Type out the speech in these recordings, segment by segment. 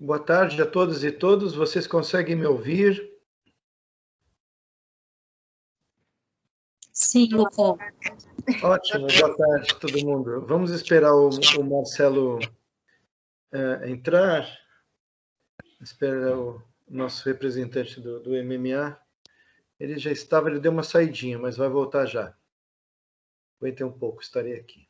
Boa tarde a todos e todas. Vocês conseguem me ouvir? Sim, Lucão. Ótimo, boa tarde a todo mundo. Vamos esperar o Marcelo entrar. Espera o nosso representante do MMA. Ele já estava, ele deu uma saidinha, mas vai voltar já. Aguentem um pouco, estarei aqui.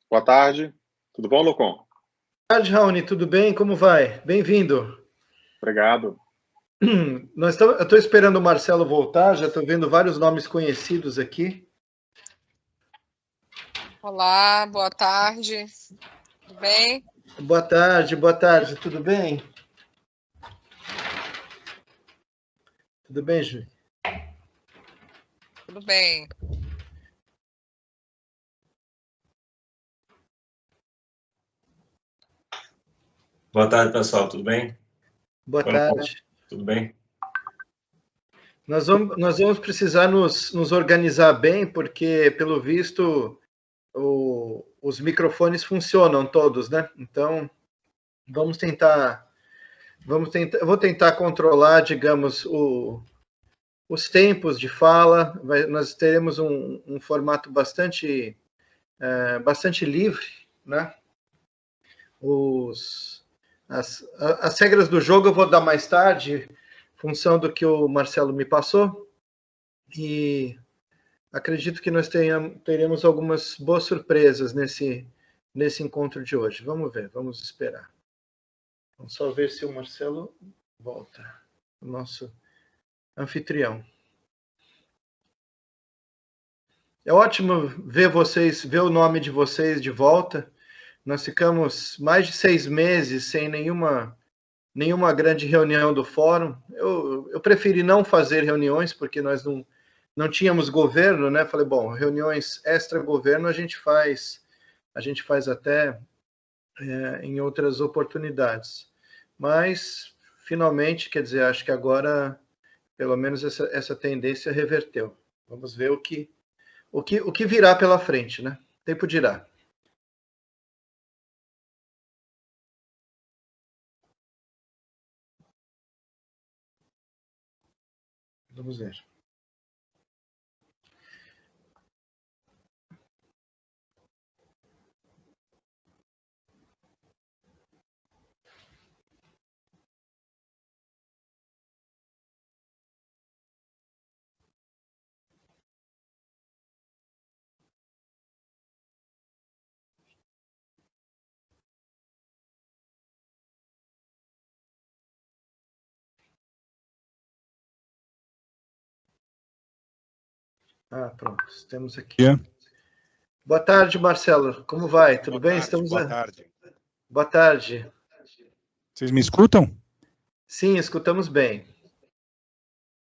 Boa tarde. Tudo bom, Lucon? Boa tarde, Raoni. Tudo bem? Como vai? Bem-vindo. Obrigado. Eu estou esperando o Marcelo voltar, já estou vendo vários nomes conhecidos aqui. Olá, boa tarde. Tudo bem? Boa tarde, tudo bem? Tudo bem, Ju? Tudo bem. Boa tarde, pessoal. Tudo bem? Boa tarde. Tudo bem? Nós vamos precisar nos organizar bem, porque, pelo visto, os microfones funcionam todos, né? Então, eu vou tentar controlar, digamos, os tempos de fala. Nós teremos um formato bastante livre, né? As regras do jogo eu vou dar mais tarde, em função do que o Marcelo me passou, e acredito que nós teremos algumas boas surpresas nesse encontro de hoje. Vamos ver, vamos esperar. Vamos só ver se o Marcelo volta, o nosso anfitrião. É ótimo ver o nome de vocês de volta. Nós ficamos mais de 6 meses sem nenhuma grande reunião do fórum. Eu preferi não fazer reuniões, porque nós não tínhamos governo, né? Falei, bom, reuniões extra-governo a gente faz até em outras oportunidades. Mas, finalmente, quer dizer, acho que agora, pelo menos, essa tendência reverteu. Vamos ver o que virá pela frente, né? O tempo dirá. Vamos ver. Pronto, temos aqui. Boa tarde, Marcelo. Como vai? Tudo bem? Boa tarde. Boa tarde. Vocês me escutam? Sim, escutamos bem.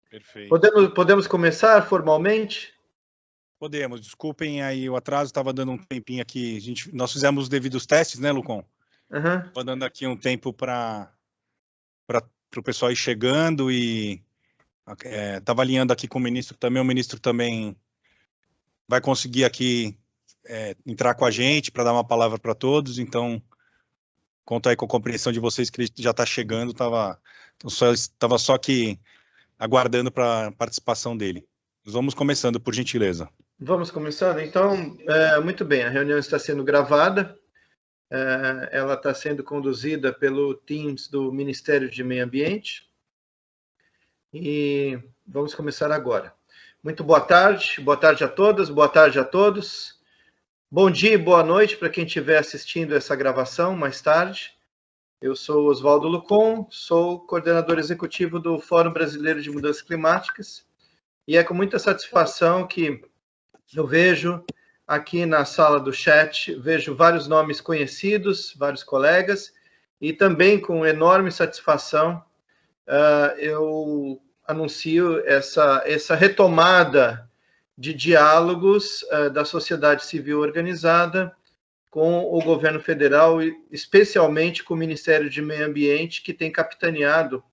Perfeito. Podemos começar formalmente? Podemos. Desculpem aí o atraso, estava dando um tempinho aqui. Nós fizemos os devidos testes, né, Lucon? Estava dando aqui um tempo para o pessoal ir chegando e estava alinhando aqui com o ministro também. O ministro também vai conseguir aqui entrar com a gente para dar uma palavra para todos. Então, conto aí com a compreensão de vocês que ele já está chegando. Estava só aqui aguardando para a participação dele. Nós vamos começando, por gentileza. Vamos começando? Então, muito bem, a reunião está sendo gravada Ela está sendo conduzida pelo Teams do Ministério de Meio Ambiente. E vamos começar agora. Muito boa tarde a todas, boa tarde a todos. Bom dia e boa noite para quem estiver assistindo essa gravação mais tarde. Eu sou Oswaldo Lucon, sou coordenador executivo do Fórum Brasileiro de Mudanças Climáticas, e é com muita satisfação que eu vejo aqui na sala do chat, vejo vários nomes conhecidos, vários colegas, e também com enorme satisfação eu anuncio essa retomada de diálogos da sociedade civil organizada com o governo federal, e especialmente com o Ministério de Meio Ambiente, que tem capitaneado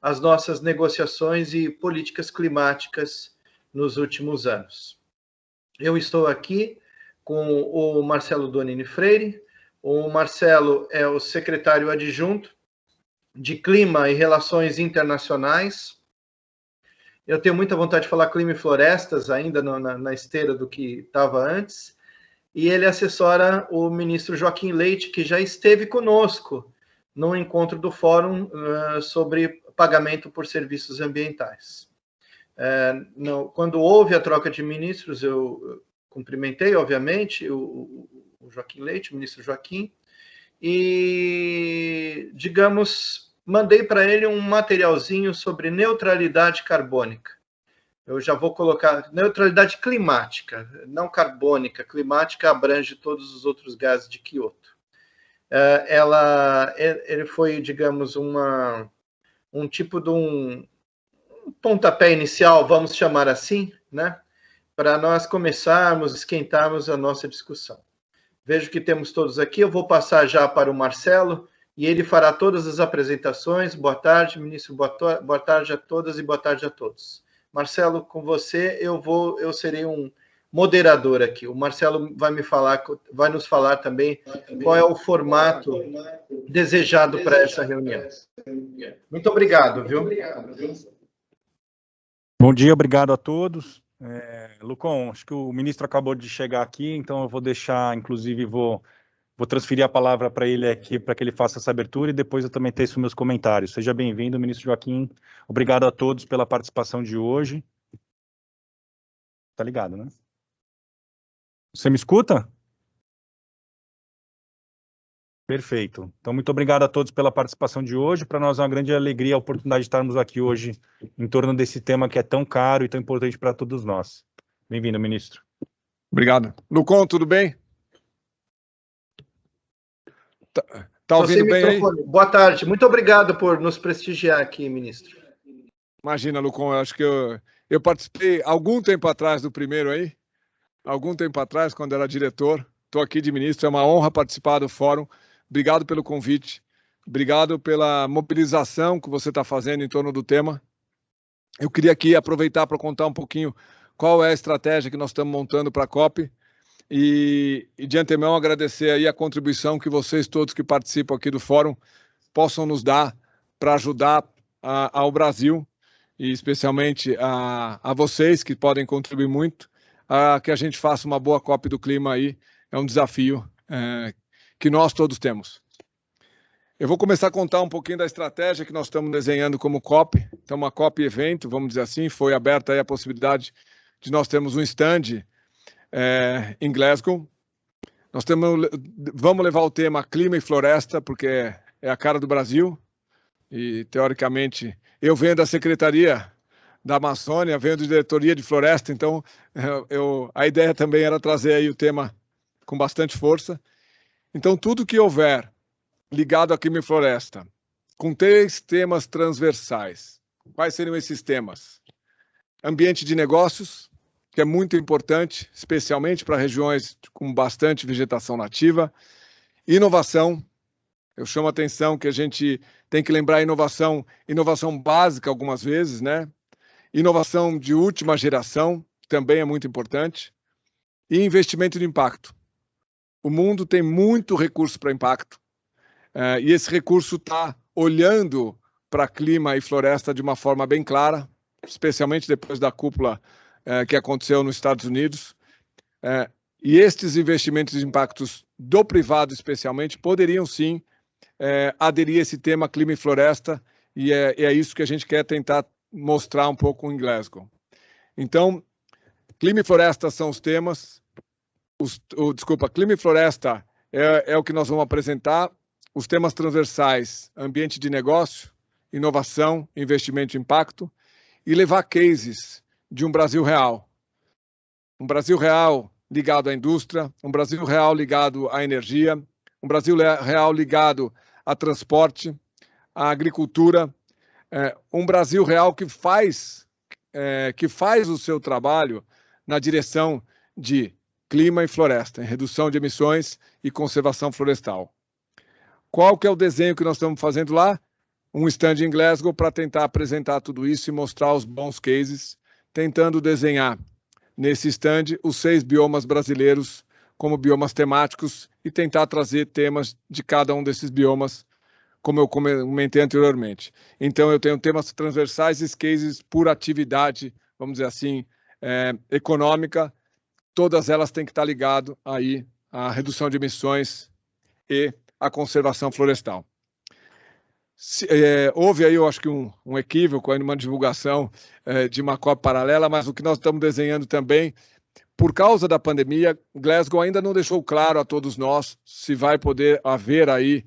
as nossas negociações e políticas climáticas nos últimos anos. Eu estou aqui com o Marcelo Donini Freire. O Marcelo é o secretário adjunto de Clima e Relações Internacionais. Eu tenho muita vontade de falar clima e florestas, ainda na esteira do que estava antes. E ele assessora o ministro Joaquim Leite, que já esteve conosco no encontro do Fórum sobre pagamento por serviços ambientais. Quando houve a troca de ministros, eu cumprimentei, obviamente, o Joaquim Leite, o ministro Joaquim, e, digamos, mandei para ele um materialzinho sobre neutralidade carbônica. Eu já vou colocar neutralidade climática, não carbônica. Climática abrange todos os outros gases de Quioto. Ele foi, digamos, um tipo de um pontapé inicial, vamos chamar assim, né, para nós começarmos, esquentarmos a nossa discussão. Vejo que temos todos aqui, eu vou passar já para o Marcelo, e ele fará todas as apresentações. Boa tarde, ministro, boa tarde a todas e boa tarde a todos. Marcelo, com você, eu serei um moderador aqui. O Marcelo vai nos falar também qual é o formato desejado para essa reunião. Muito obrigado, viu? Bom dia, obrigado a todos. Lucon, acho que o ministro acabou de chegar aqui, então eu vou deixar, inclusive, vou transferir a palavra para ele aqui, para que ele faça essa abertura, e depois eu também teço meus comentários. Seja bem-vindo, ministro Joaquim. Obrigado a todos pela participação de hoje. Tá ligado, né? Você me escuta? Perfeito. Então, muito obrigado a todos pela participação de hoje. Para nós é uma grande alegria a oportunidade de estarmos aqui hoje em torno desse tema que é tão caro e tão importante para todos nós. Bem-vindo, ministro. Obrigado. Lucon, tudo bem? Tá ouvindo bem aí? Boa tarde. Muito obrigado por nos prestigiar aqui, ministro. Imagina, Lucon, eu acho que eu participei algum tempo atrás do primeiro aí, algum tempo atrás, quando era diretor. Estou aqui de ministro, é uma honra participar do fórum. Obrigado pelo convite, obrigado pela mobilização que você está fazendo em torno do tema. Eu queria aqui aproveitar para contar um pouquinho qual é a estratégia que nós estamos montando para a COP e de antemão agradecer aí a contribuição que vocês todos que participam aqui do fórum possam nos dar para ajudar ao Brasil e especialmente a vocês que podem contribuir muito a que a gente faça uma boa COP do clima aí. É um desafio que nós todos temos. Eu vou começar a contar um pouquinho da estratégia que nós estamos desenhando como COP. Então, uma COP evento, vamos dizer assim, foi aberta aí a possibilidade de nós termos um stand em Glasgow. Vamos levar o tema clima e floresta, porque é a cara do Brasil. E, teoricamente, eu venho da Secretaria da Amazônia, venho da Diretoria de Floresta, então a ideia também era trazer aí o tema com bastante força. Então, tudo que houver ligado a clima e floresta, com 3 temas transversais. Quais seriam esses temas? Ambiente de negócios, que é muito importante, especialmente para regiões com bastante vegetação nativa. Inovação, eu chamo a atenção que a gente tem que lembrar inovação básica algumas vezes, né? Inovação de última geração, também é muito importante. E investimento de impacto. O mundo tem muito recurso para impacto, e esse recurso está olhando para clima e floresta de uma forma bem clara, especialmente depois da cúpula que aconteceu nos Estados Unidos. E estes investimentos de impactos do privado, especialmente, poderiam sim aderir a esse tema clima e floresta, e é isso que a gente quer tentar mostrar um pouco em Glasgow. Então, clima e floresta são os temas. Clima e floresta é o que nós vamos apresentar. Os temas transversais, ambiente de negócio, inovação, investimento e impacto, e levar cases de um Brasil real. Um Brasil real ligado à indústria, um Brasil real ligado à energia, um Brasil real ligado a transporte, à agricultura, um Brasil real que faz o seu trabalho na direção de clima e floresta, em redução de emissões e conservação florestal. Qual que é o desenho que nós estamos fazendo lá? Um stand em Glasgow para tentar apresentar tudo isso e mostrar os bons cases, tentando desenhar nesse stand os 6 biomas brasileiros como biomas temáticos e tentar trazer temas de cada um desses biomas, como eu comentei anteriormente. Então, eu tenho temas transversais e cases por atividade, vamos dizer assim, econômica. Todas elas têm que estar ligadas aí à redução de emissões e à conservação florestal. Houve aí, eu acho que um equívoco, aí uma divulgação de uma COP paralela, mas o que nós estamos desenhando também, por causa da pandemia, Glasgow ainda não deixou claro a todos nós se vai poder haver aí,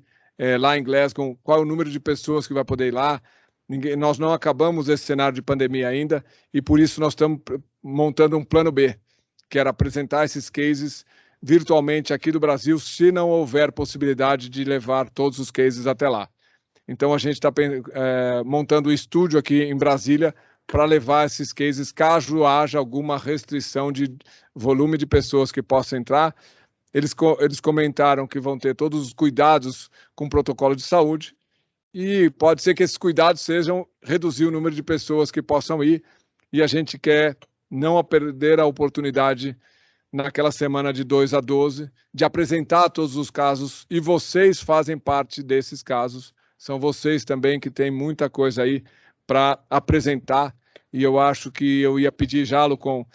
lá em Glasgow, qual é o número de pessoas que vai poder ir lá. Nós não acabamos esse cenário de pandemia ainda, e por isso nós estamos montando um plano B, que era apresentar esses cases virtualmente aqui do Brasil, se não houver possibilidade de levar todos os cases até lá. Então, a gente está montando um estúdio aqui em Brasília para levar esses cases, caso haja alguma restrição de volume de pessoas que possam entrar. Eles comentaram que vão ter todos os cuidados com o protocolo de saúde, e pode ser que esses cuidados sejam reduzir o número de pessoas que possam ir, e a gente quer não perder a oportunidade naquela semana de 2 a 12 de apresentar todos os casos, e vocês fazem parte desses casos. São vocês também que têm muita coisa aí para apresentar, e eu acho que eu ia pedir já, Lucon,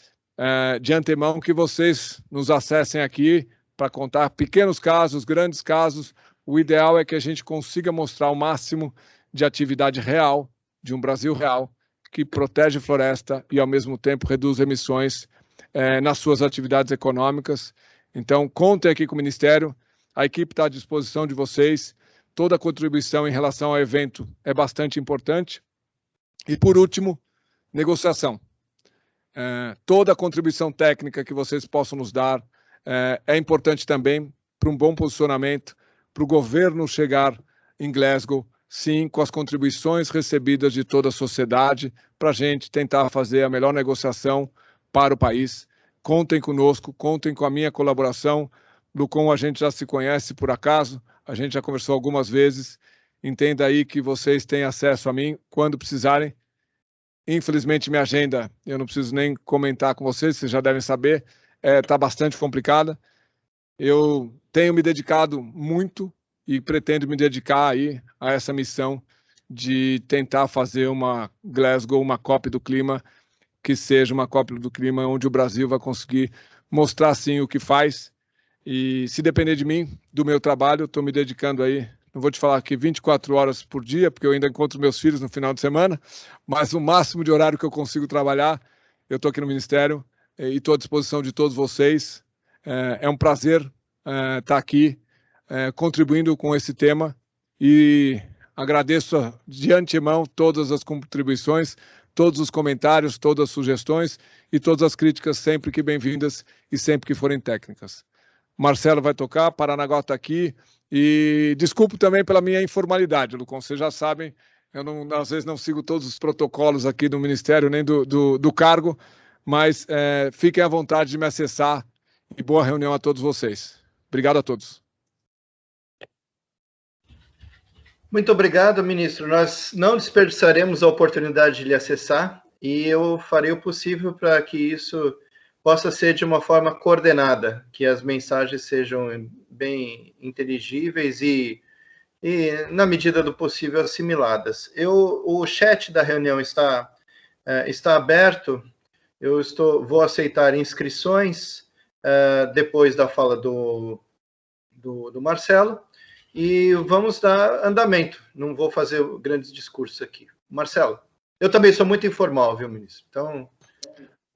de antemão, que vocês nos acessem aqui para contar pequenos casos, grandes casos. O ideal é que a gente consiga mostrar o máximo de atividade real, de um Brasil real, que protege floresta e, ao mesmo tempo, reduz emissões nas suas atividades econômicas. Então, contem aqui com o Ministério, a equipe está à disposição de vocês. Toda a contribuição em relação ao evento é bastante importante. E, por último, negociação. Toda a contribuição técnica que vocês possam nos dar é importante também para um bom posicionamento, para o governo chegar em Glasgow, sim, com as contribuições recebidas de toda a sociedade, para a gente tentar fazer a melhor negociação para o país. Contem conosco, contem com a minha colaboração. Lucon, a gente já se conhece por acaso, a gente já conversou algumas vezes. Entenda aí que vocês têm acesso a mim quando precisarem. Infelizmente, minha agenda, eu não preciso nem comentar com vocês já devem saber, está bastante complicada. Eu tenho me dedicado muito e pretendo me dedicar aí a essa missão de tentar fazer uma Glasgow, uma COP do clima, que seja uma COP do clima onde o Brasil vai conseguir mostrar, sim, o que faz. E se depender de mim, do meu trabalho, eu estou me dedicando aí, não vou te falar aqui 24 horas por dia, porque eu ainda encontro meus filhos no final de semana, mas o máximo de horário que eu consigo trabalhar, eu estou aqui no Ministério e estou à disposição de todos vocês. É um prazer estar aqui contribuindo com esse tema, e agradeço de antemão todas as contribuições, todos os comentários, todas as sugestões e todas as críticas, sempre que bem-vindas e sempre que forem técnicas. Marcelo vai tocar, Paranaguá está aqui, e desculpo também pela minha informalidade, Lucon, vocês já sabem, eu às vezes não sigo todos os protocolos aqui do Ministério, nem do cargo, mas fiquem à vontade de me acessar, e boa reunião a todos vocês. Obrigado a todos. Muito obrigado, ministro. Nós não desperdiçaremos a oportunidade de lhe acessar, e eu farei o possível para que isso possa ser de uma forma coordenada, que as mensagens sejam bem inteligíveis e na medida do possível, assimiladas. O chat da reunião está aberto, vou aceitar inscrições. depois da fala do Marcelo, e vamos dar andamento. Não vou fazer grandes discursos aqui. Marcelo, eu também sou muito informal, viu, ministro? Então...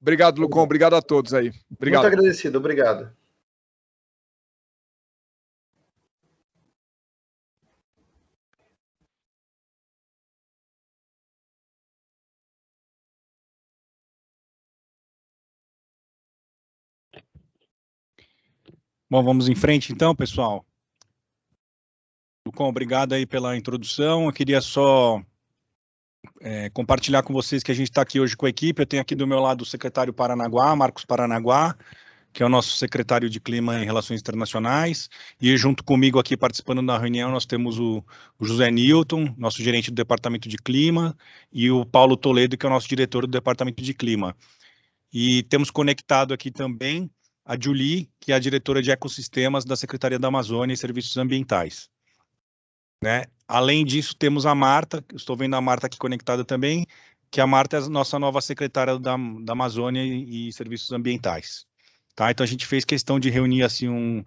Obrigado, Lucon. Obrigado a todos aí. Obrigado. Muito agradecido. Obrigado. Bom, vamos em frente então, pessoal. Lucon, obrigado aí pela introdução. Eu queria só compartilhar com vocês que a gente está aqui hoje com a equipe. Eu tenho aqui do meu lado o secretário Paranaguá, Marcos Paranaguá, que é o nosso secretário de Clima e Relações Internacionais, e junto comigo aqui participando da reunião nós temos o José Newton, nosso gerente do Departamento de Clima, e o Paulo Toledo, que é o nosso diretor do Departamento de Clima. E temos conectado aqui também a Julie, que é a diretora de Ecossistemas da Secretaria da Amazônia e Serviços Ambientais. Né? Além disso, temos a Marta, estou vendo a Marta aqui conectada também, que a Marta é a nossa nova secretária da Amazônia e Serviços Ambientais. Tá? Então, a gente fez questão de reunir assim,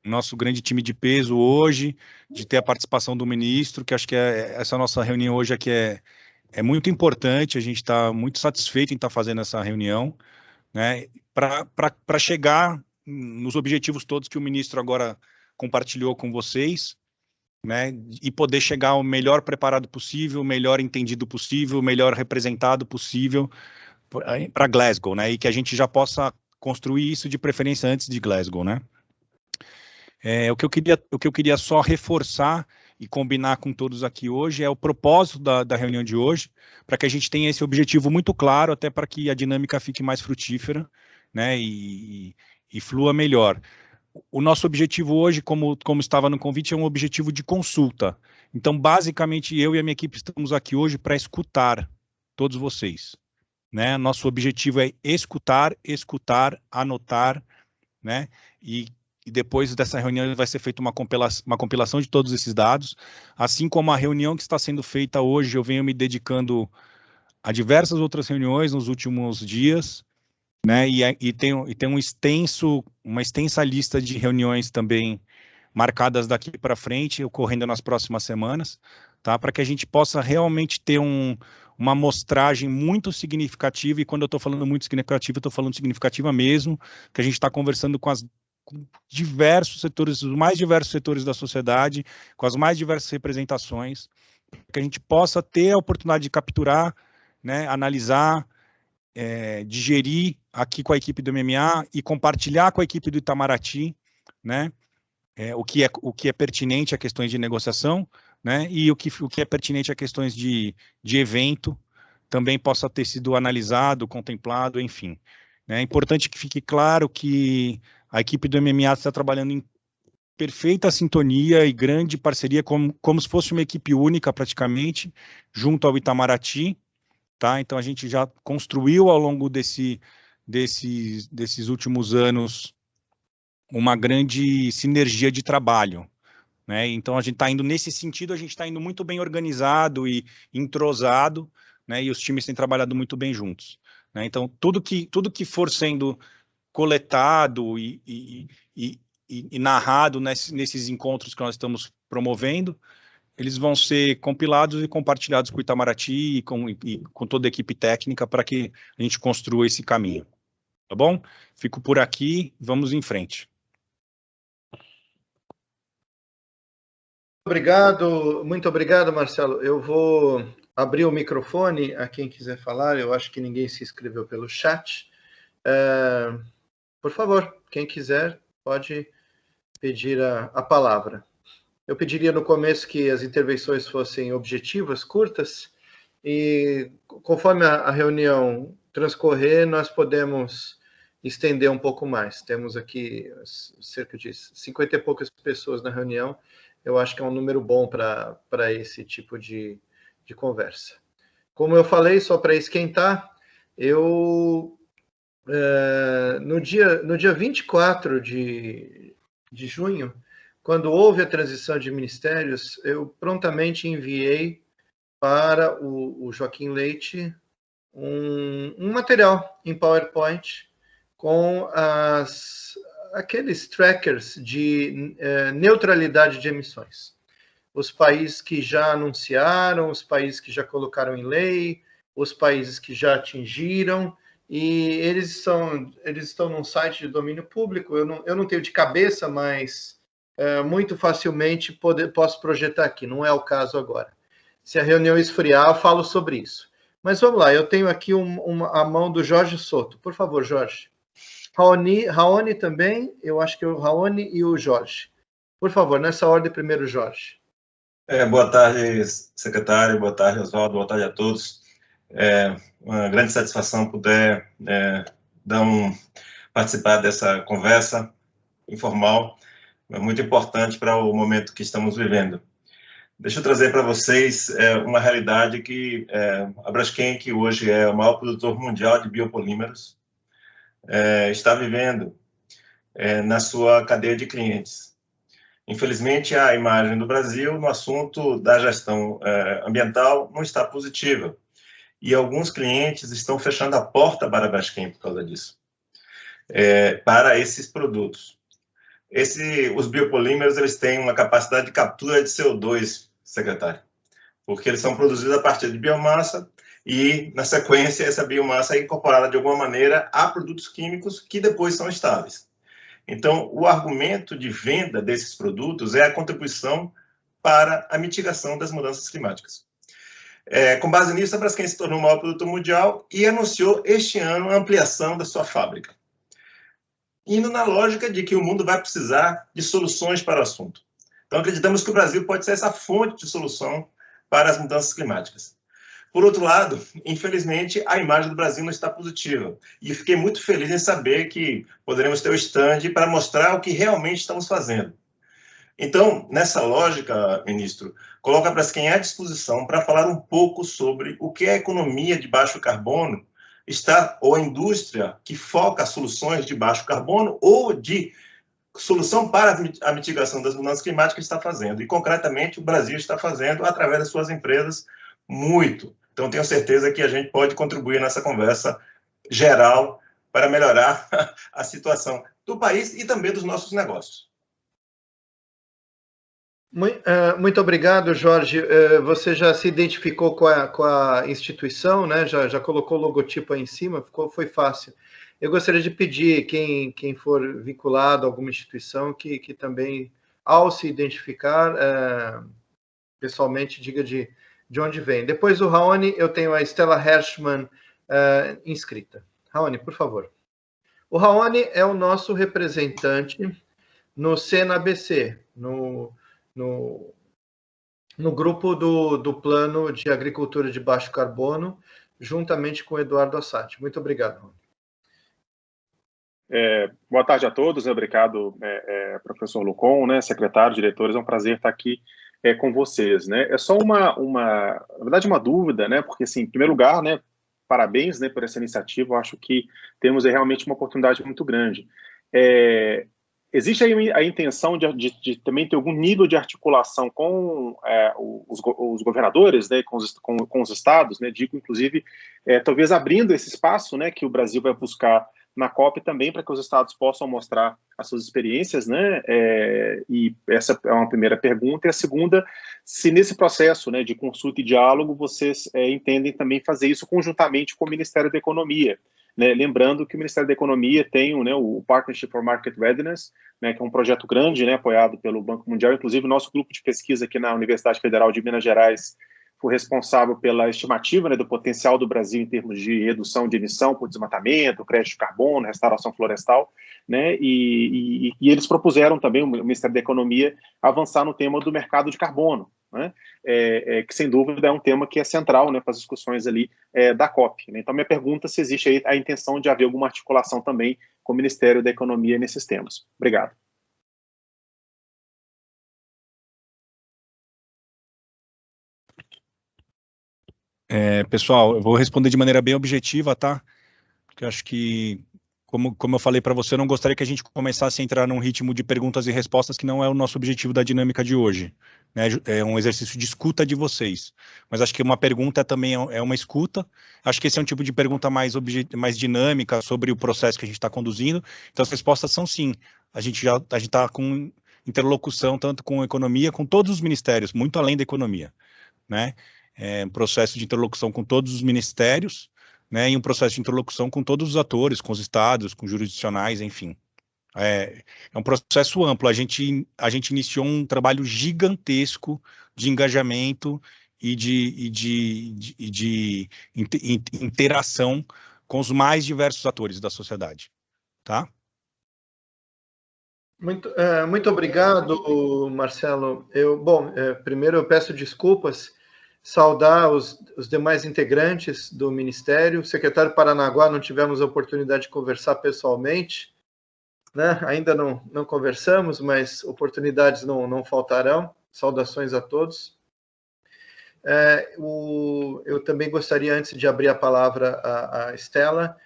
nosso grande time de peso hoje, de ter a participação do ministro, que acho que essa nossa reunião hoje aqui é muito importante, a gente está muito satisfeito em estar fazendo essa reunião, né? Para chegar nos objetivos todos que o ministro agora compartilhou com vocês, né, e poder chegar o melhor preparado possível, o melhor entendido possível, o melhor representado possível para Glasgow, né, e que a gente já possa construir isso de preferência antes de Glasgow, né. O que eu queria só reforçar e combinar com todos aqui hoje é o propósito da reunião de hoje, para que a gente tenha esse objetivo muito claro, até para que a dinâmica fique mais frutífera, né, e flua melhor. O nosso objetivo hoje, como estava no convite, é um objetivo de consulta. Então, basicamente, eu e a minha equipe estamos aqui hoje para escutar todos vocês. Né? Nosso objetivo é escutar, anotar, né? E depois dessa reunião vai ser feita uma compilação de todos esses dados, assim como a reunião que está sendo feita hoje, eu venho me dedicando a diversas outras reuniões nos últimos dias, né, e tem uma extensa lista de reuniões também marcadas daqui para frente, ocorrendo nas próximas semanas, tá, para que a gente possa realmente ter uma amostragem muito significativa, e quando eu estou falando muito significativa, eu estou falando significativa mesmo, que a gente está conversando com diversos setores, os mais diversos setores da sociedade, com as mais diversas representações, que a gente possa ter a oportunidade de capturar, né, analisar, digerir aqui com a equipe do MMA e compartilhar com a equipe do Itamaraty, né, o que é pertinente a questões de negociação, né, e o que é pertinente a questões de evento, também possa ter sido analisado, contemplado, enfim. É importante que fique claro que a equipe do MMA está trabalhando em perfeita sintonia e grande parceria, como se fosse uma equipe única praticamente, junto ao Itamaraty. Tá? Então, a gente já construiu ao longo desses últimos anos uma grande sinergia de trabalho. Né? Então, a gente está indo nesse sentido, a gente está indo muito bem organizado e entrosado, né? E os times têm trabalhado muito bem juntos. Né? Então, tudo que for sendo coletado e narrado nesses encontros que nós estamos promovendo, eles vão ser compilados e compartilhados com o Itamaraty e com toda a equipe técnica para que a gente construa esse caminho. Tá bom? Fico por aqui, vamos em frente. Muito obrigado, Marcelo. Eu vou abrir o microfone a quem quiser falar. Eu acho que ninguém se inscreveu pelo chat. Por favor, quem quiser pode pedir a palavra. Eu pediria no começo que as intervenções fossem objetivas, curtas, e conforme a reunião transcorrer, nós podemos estender um pouco mais. Temos aqui cerca de 50 e poucas pessoas na reunião. Eu acho que é um número bom para esse tipo de conversa. Como eu falei, só para esquentar, no dia 24 de junho, quando houve a transição de ministérios, eu prontamente enviei para o Joaquim Leite um material em PowerPoint com aqueles trackers de neutralidade de emissões. Os países que já anunciaram, os países que já colocaram em lei, os países que já atingiram, e eles estão num site de domínio público. Eu não tenho de cabeça, mas muito facilmente posso projetar aqui, não é o caso agora. Se a reunião esfriar, eu falo sobre isso. Mas vamos lá, eu tenho aqui a mão do Jorge Soto. Por favor, Jorge. Raoni também, eu acho que é o Raoni e o Jorge. Por favor, nessa ordem, primeiro Jorge. Boa tarde, secretário, boa tarde, Oswaldo, boa tarde a todos. Uma grande satisfação poder participar dessa conversa informal, muito importante para o momento que estamos vivendo. Deixa eu trazer para vocês uma realidade que a Braskem, que hoje é o maior produtor mundial de biopolímeros, está vivendo na sua cadeia de clientes. Infelizmente, a imagem do Brasil no assunto da gestão ambiental não está positiva. E alguns clientes estão fechando a porta para a Braskem por causa disso, para esses produtos. Os biopolímeros, eles têm uma capacidade de captura de CO2, secretário, porque eles são produzidos a partir de biomassa e, na sequência, essa biomassa é incorporada de alguma maneira a produtos químicos que depois são estáveis. Então, o argumento de venda desses produtos é a contribuição para a mitigação das mudanças climáticas. Com base nisso, a Braskem se tornou o maior produtor mundial e anunciou este ano a ampliação da sua fábrica, indo na lógica de que o mundo vai precisar de soluções para o assunto. Então, acreditamos que o Brasil pode ser essa fonte de solução para as mudanças climáticas. Por outro lado, infelizmente, a imagem do Brasil não está positiva. E fiquei muito feliz em saber que poderemos ter o stand para mostrar o que realmente estamos fazendo. Então, nessa lógica, ministro, coloco a Braskem à disposição para falar um pouco sobre o que a economia de baixo carbono ou a indústria que foca soluções de baixo carbono ou de solução para a mitigação das mudanças climáticas está fazendo. E, concretamente, o Brasil está fazendo, através das suas empresas, muito. Então, tenho certeza que a gente pode contribuir nessa conversa geral para melhorar a situação do país e também dos nossos negócios. Muito obrigado, Jorge. Você já se identificou com a instituição, né? Já colocou o logotipo aí em cima, foi fácil. Eu gostaria de pedir quem for vinculado a alguma instituição que também, ao se identificar, pessoalmente, diga de onde vem. Depois do Raoni, eu tenho a Stella Hershman inscrita. Raoni, por favor. O Raoni é o nosso representante no CNABC, no grupo do Plano de Agricultura de Baixo Carbono, juntamente com o Eduardo Assad. Muito obrigado, Raoni. Boa tarde a todos, obrigado, professor Lucon, né, secretário, diretores, é um prazer estar aqui com vocês, né? É só na verdade, uma dúvida, né? Porque, assim, em primeiro lugar, né, parabéns, né, por essa iniciativa, eu acho que temos realmente uma oportunidade muito grande. Existe aí a intenção de também ter algum nível de articulação com os governadores, né, com os estados, né, digo, inclusive, talvez abrindo esse espaço, né, que o Brasil vai buscar na COP também, para que os estados possam mostrar as suas experiências, né, e essa é uma primeira pergunta. E a segunda, se nesse processo, né, de consulta e diálogo, vocês entendem também fazer isso conjuntamente com o Ministério da Economia, né, lembrando que o Ministério da Economia tem o Partnership for Market Readiness, né, que é um projeto grande, né, apoiado pelo Banco Mundial. Inclusive, o nosso grupo de pesquisa aqui na Universidade Federal de Minas Gerais foi responsável pela estimativa, né, do potencial do Brasil em termos de redução de emissão por desmatamento, crédito de carbono, restauração florestal, né, e eles propuseram também, o Ministério da Economia, avançar no tema do mercado de carbono, né, que sem dúvida é um tema que é central, né, para as discussões ali da COP. Né. Então, minha pergunta é se existe aí a intenção de haver alguma articulação também com o Ministério da Economia nesses temas. Obrigado. Pessoal, eu vou responder de maneira bem objetiva, tá? Porque eu acho que, como eu falei para você, eu não gostaria que a gente começasse a entrar num ritmo de perguntas e respostas que não é o nosso objetivo da dinâmica de hoje, né? É um exercício de escuta de vocês. Mas acho que uma pergunta também é uma escuta. Acho que esse é um tipo de pergunta mais dinâmica sobre o processo que a gente está conduzindo. Então, as respostas são sim. a gente está com interlocução tanto com a economia, com todos os ministérios, muito além da economia, né? Um processo de interlocução com todos os ministérios, né? E um processo de interlocução com todos os atores, com os estados, com jurisdicionais, enfim. É um processo amplo. A gente iniciou um trabalho gigantesco de engajamento e de interação com os mais diversos atores da sociedade, tá? Muito obrigado, Marcelo. Primeiro eu peço desculpas, saudar os demais integrantes do Ministério. O secretário Paranaguá, não tivemos a oportunidade de conversar pessoalmente, né? Ainda não conversamos, mas oportunidades não faltarão. Saudações a todos. Eu também gostaria, antes de abrir a palavra à Estela,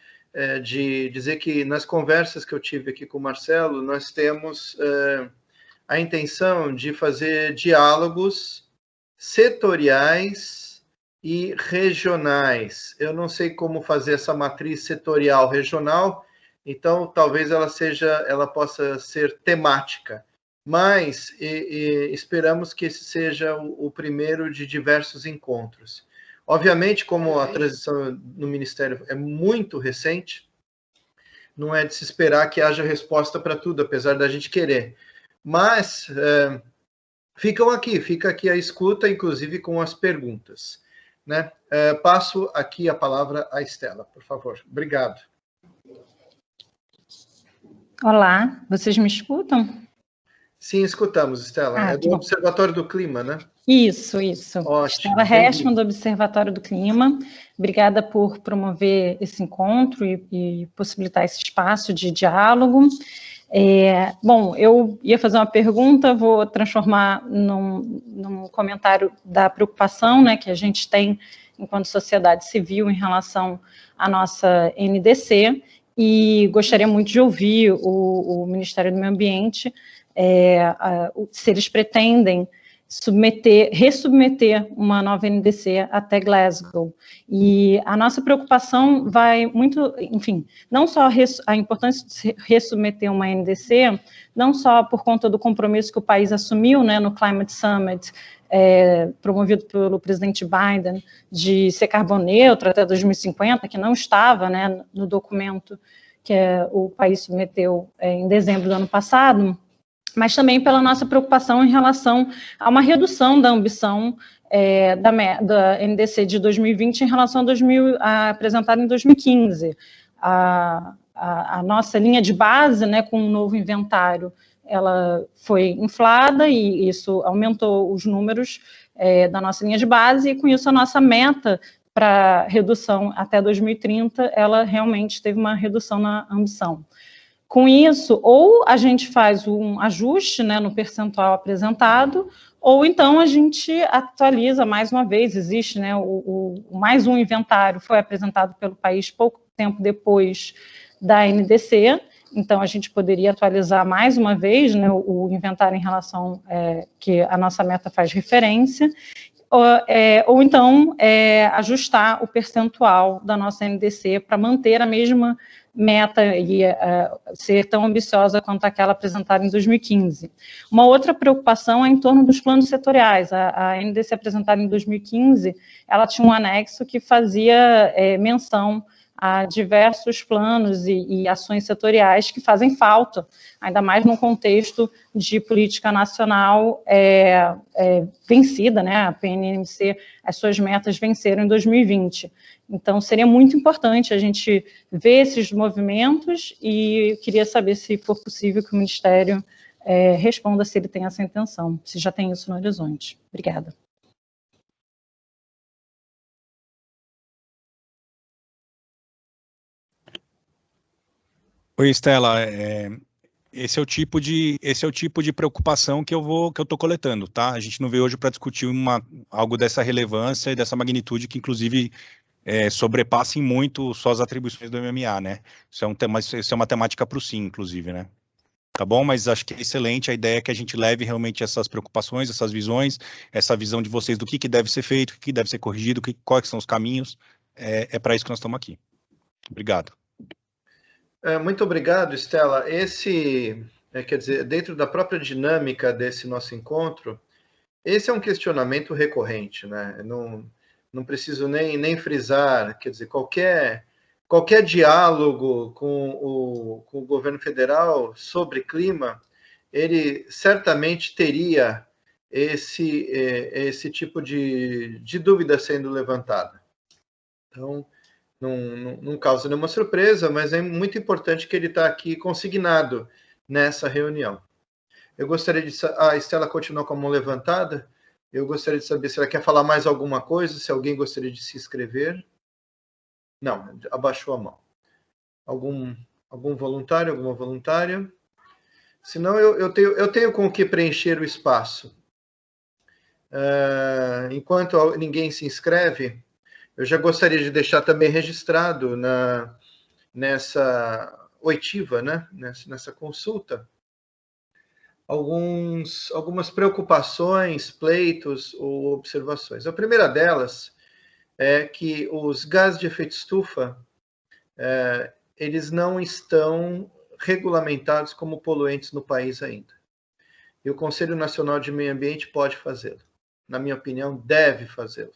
de dizer que nas conversas que eu tive aqui com o Marcelo, nós temos a intenção de fazer diálogos setoriais e regionais. Eu não sei como fazer essa matriz setorial regional, então talvez ela possa ser temática, mas esperamos que esse seja o primeiro de diversos encontros. Obviamente, como a transição no Ministério é muito recente, não é de se esperar que haja resposta para tudo, apesar da gente querer. Mas fica aqui a escuta, inclusive com as perguntas, né? Passo aqui a palavra à Estela, por favor. Obrigado. Olá, vocês me escutam? Sim, escutamos, Estela. É do Observatório do Clima, né? Isso. Ótimo. Estela Restman, do Observatório do Clima. Obrigada por promover esse encontro e possibilitar esse espaço de diálogo. Eu ia fazer uma pergunta, vou transformar num comentário da preocupação, né, que a gente tem enquanto sociedade civil em relação à nossa NDC, e gostaria muito de ouvir o Ministério do Meio Ambiente se eles pretendem ressubmeter uma nova NDC até Glasgow. E a nossa preocupação vai muito, enfim, não só a importância de ressubmeter uma NDC, não só por conta do compromisso que o país assumiu, né, no Climate Summit, promovido pelo presidente Biden, de ser carbono neutro até 2050, que não estava, né, no documento que o país submeteu em dezembro do ano passado, mas também pela nossa preocupação em relação a uma redução da ambição da NDC de 2020 em relação a apresentada em 2015. A nossa linha de base, né, com o novo inventário, ela foi inflada e isso aumentou os números da nossa linha de base, e com isso a nossa meta para redução até 2030, ela realmente teve uma redução na ambição. Com isso, ou a gente faz um ajuste, né, no percentual apresentado, ou então a gente atualiza mais uma vez. Existe, né, mais um inventário foi apresentado pelo país pouco tempo depois da NDC, então a gente poderia atualizar mais uma vez, né, o inventário em relação que a nossa meta faz referência, ou então ajustar o percentual da nossa NDC para manter a mesma meta e ser tão ambiciosa quanto aquela apresentada em 2015. Uma outra preocupação é em torno dos planos setoriais. A NDC apresentada em 2015, ela tinha um anexo que fazia menção a diversos planos e ações setoriais que fazem falta, ainda mais num contexto de política nacional vencida, né? A PNMC, as suas metas venceram em 2020. Então, seria muito importante a gente ver esses movimentos, e queria saber se for possível que o Ministério responda se ele tem essa intenção, se já tem isso no horizonte. Obrigada. Oi, Estela, esse é o tipo de preocupação que eu estou coletando, tá? A gente não veio hoje para discutir algo dessa relevância e dessa magnitude que, inclusive, sobrepassem muito só as atribuições do MMA, né? Isso é uma temática para o SIM, inclusive, né? Tá bom? Mas acho que é excelente a ideia que a gente leve realmente essas preocupações, essas visões, essa visão de vocês do que deve ser feito, o que deve ser corrigido, quais são os caminhos. É para isso que nós estamos aqui. Obrigado. Muito obrigado, Estela. Esse quer dizer, dentro da própria dinâmica desse nosso encontro, esse é um questionamento recorrente, né? Não preciso nem frisar, quer dizer, qualquer diálogo com o governo federal sobre clima, ele certamente teria esse tipo de dúvida sendo levantada. Então, não causa nenhuma surpresa, mas é muito importante que ele está aqui consignado nessa reunião. Eu gostaria de... A Estela continua com a mão levantada. Eu gostaria de saber se ela quer falar mais alguma coisa, se alguém gostaria de se inscrever. Não, abaixou a mão. Algum voluntário, alguma voluntária? Senão, eu tenho com o que preencher o espaço. Enquanto ninguém se inscreve, eu já gostaria de deixar também registrado nessa oitiva, né? nessa consulta, algumas preocupações, pleitos ou observações. A primeira delas é que os gases de efeito estufa, eles não estão regulamentados como poluentes no país ainda. E o Conselho Nacional de Meio Ambiente pode fazê-lo. Na minha opinião, deve fazê-lo.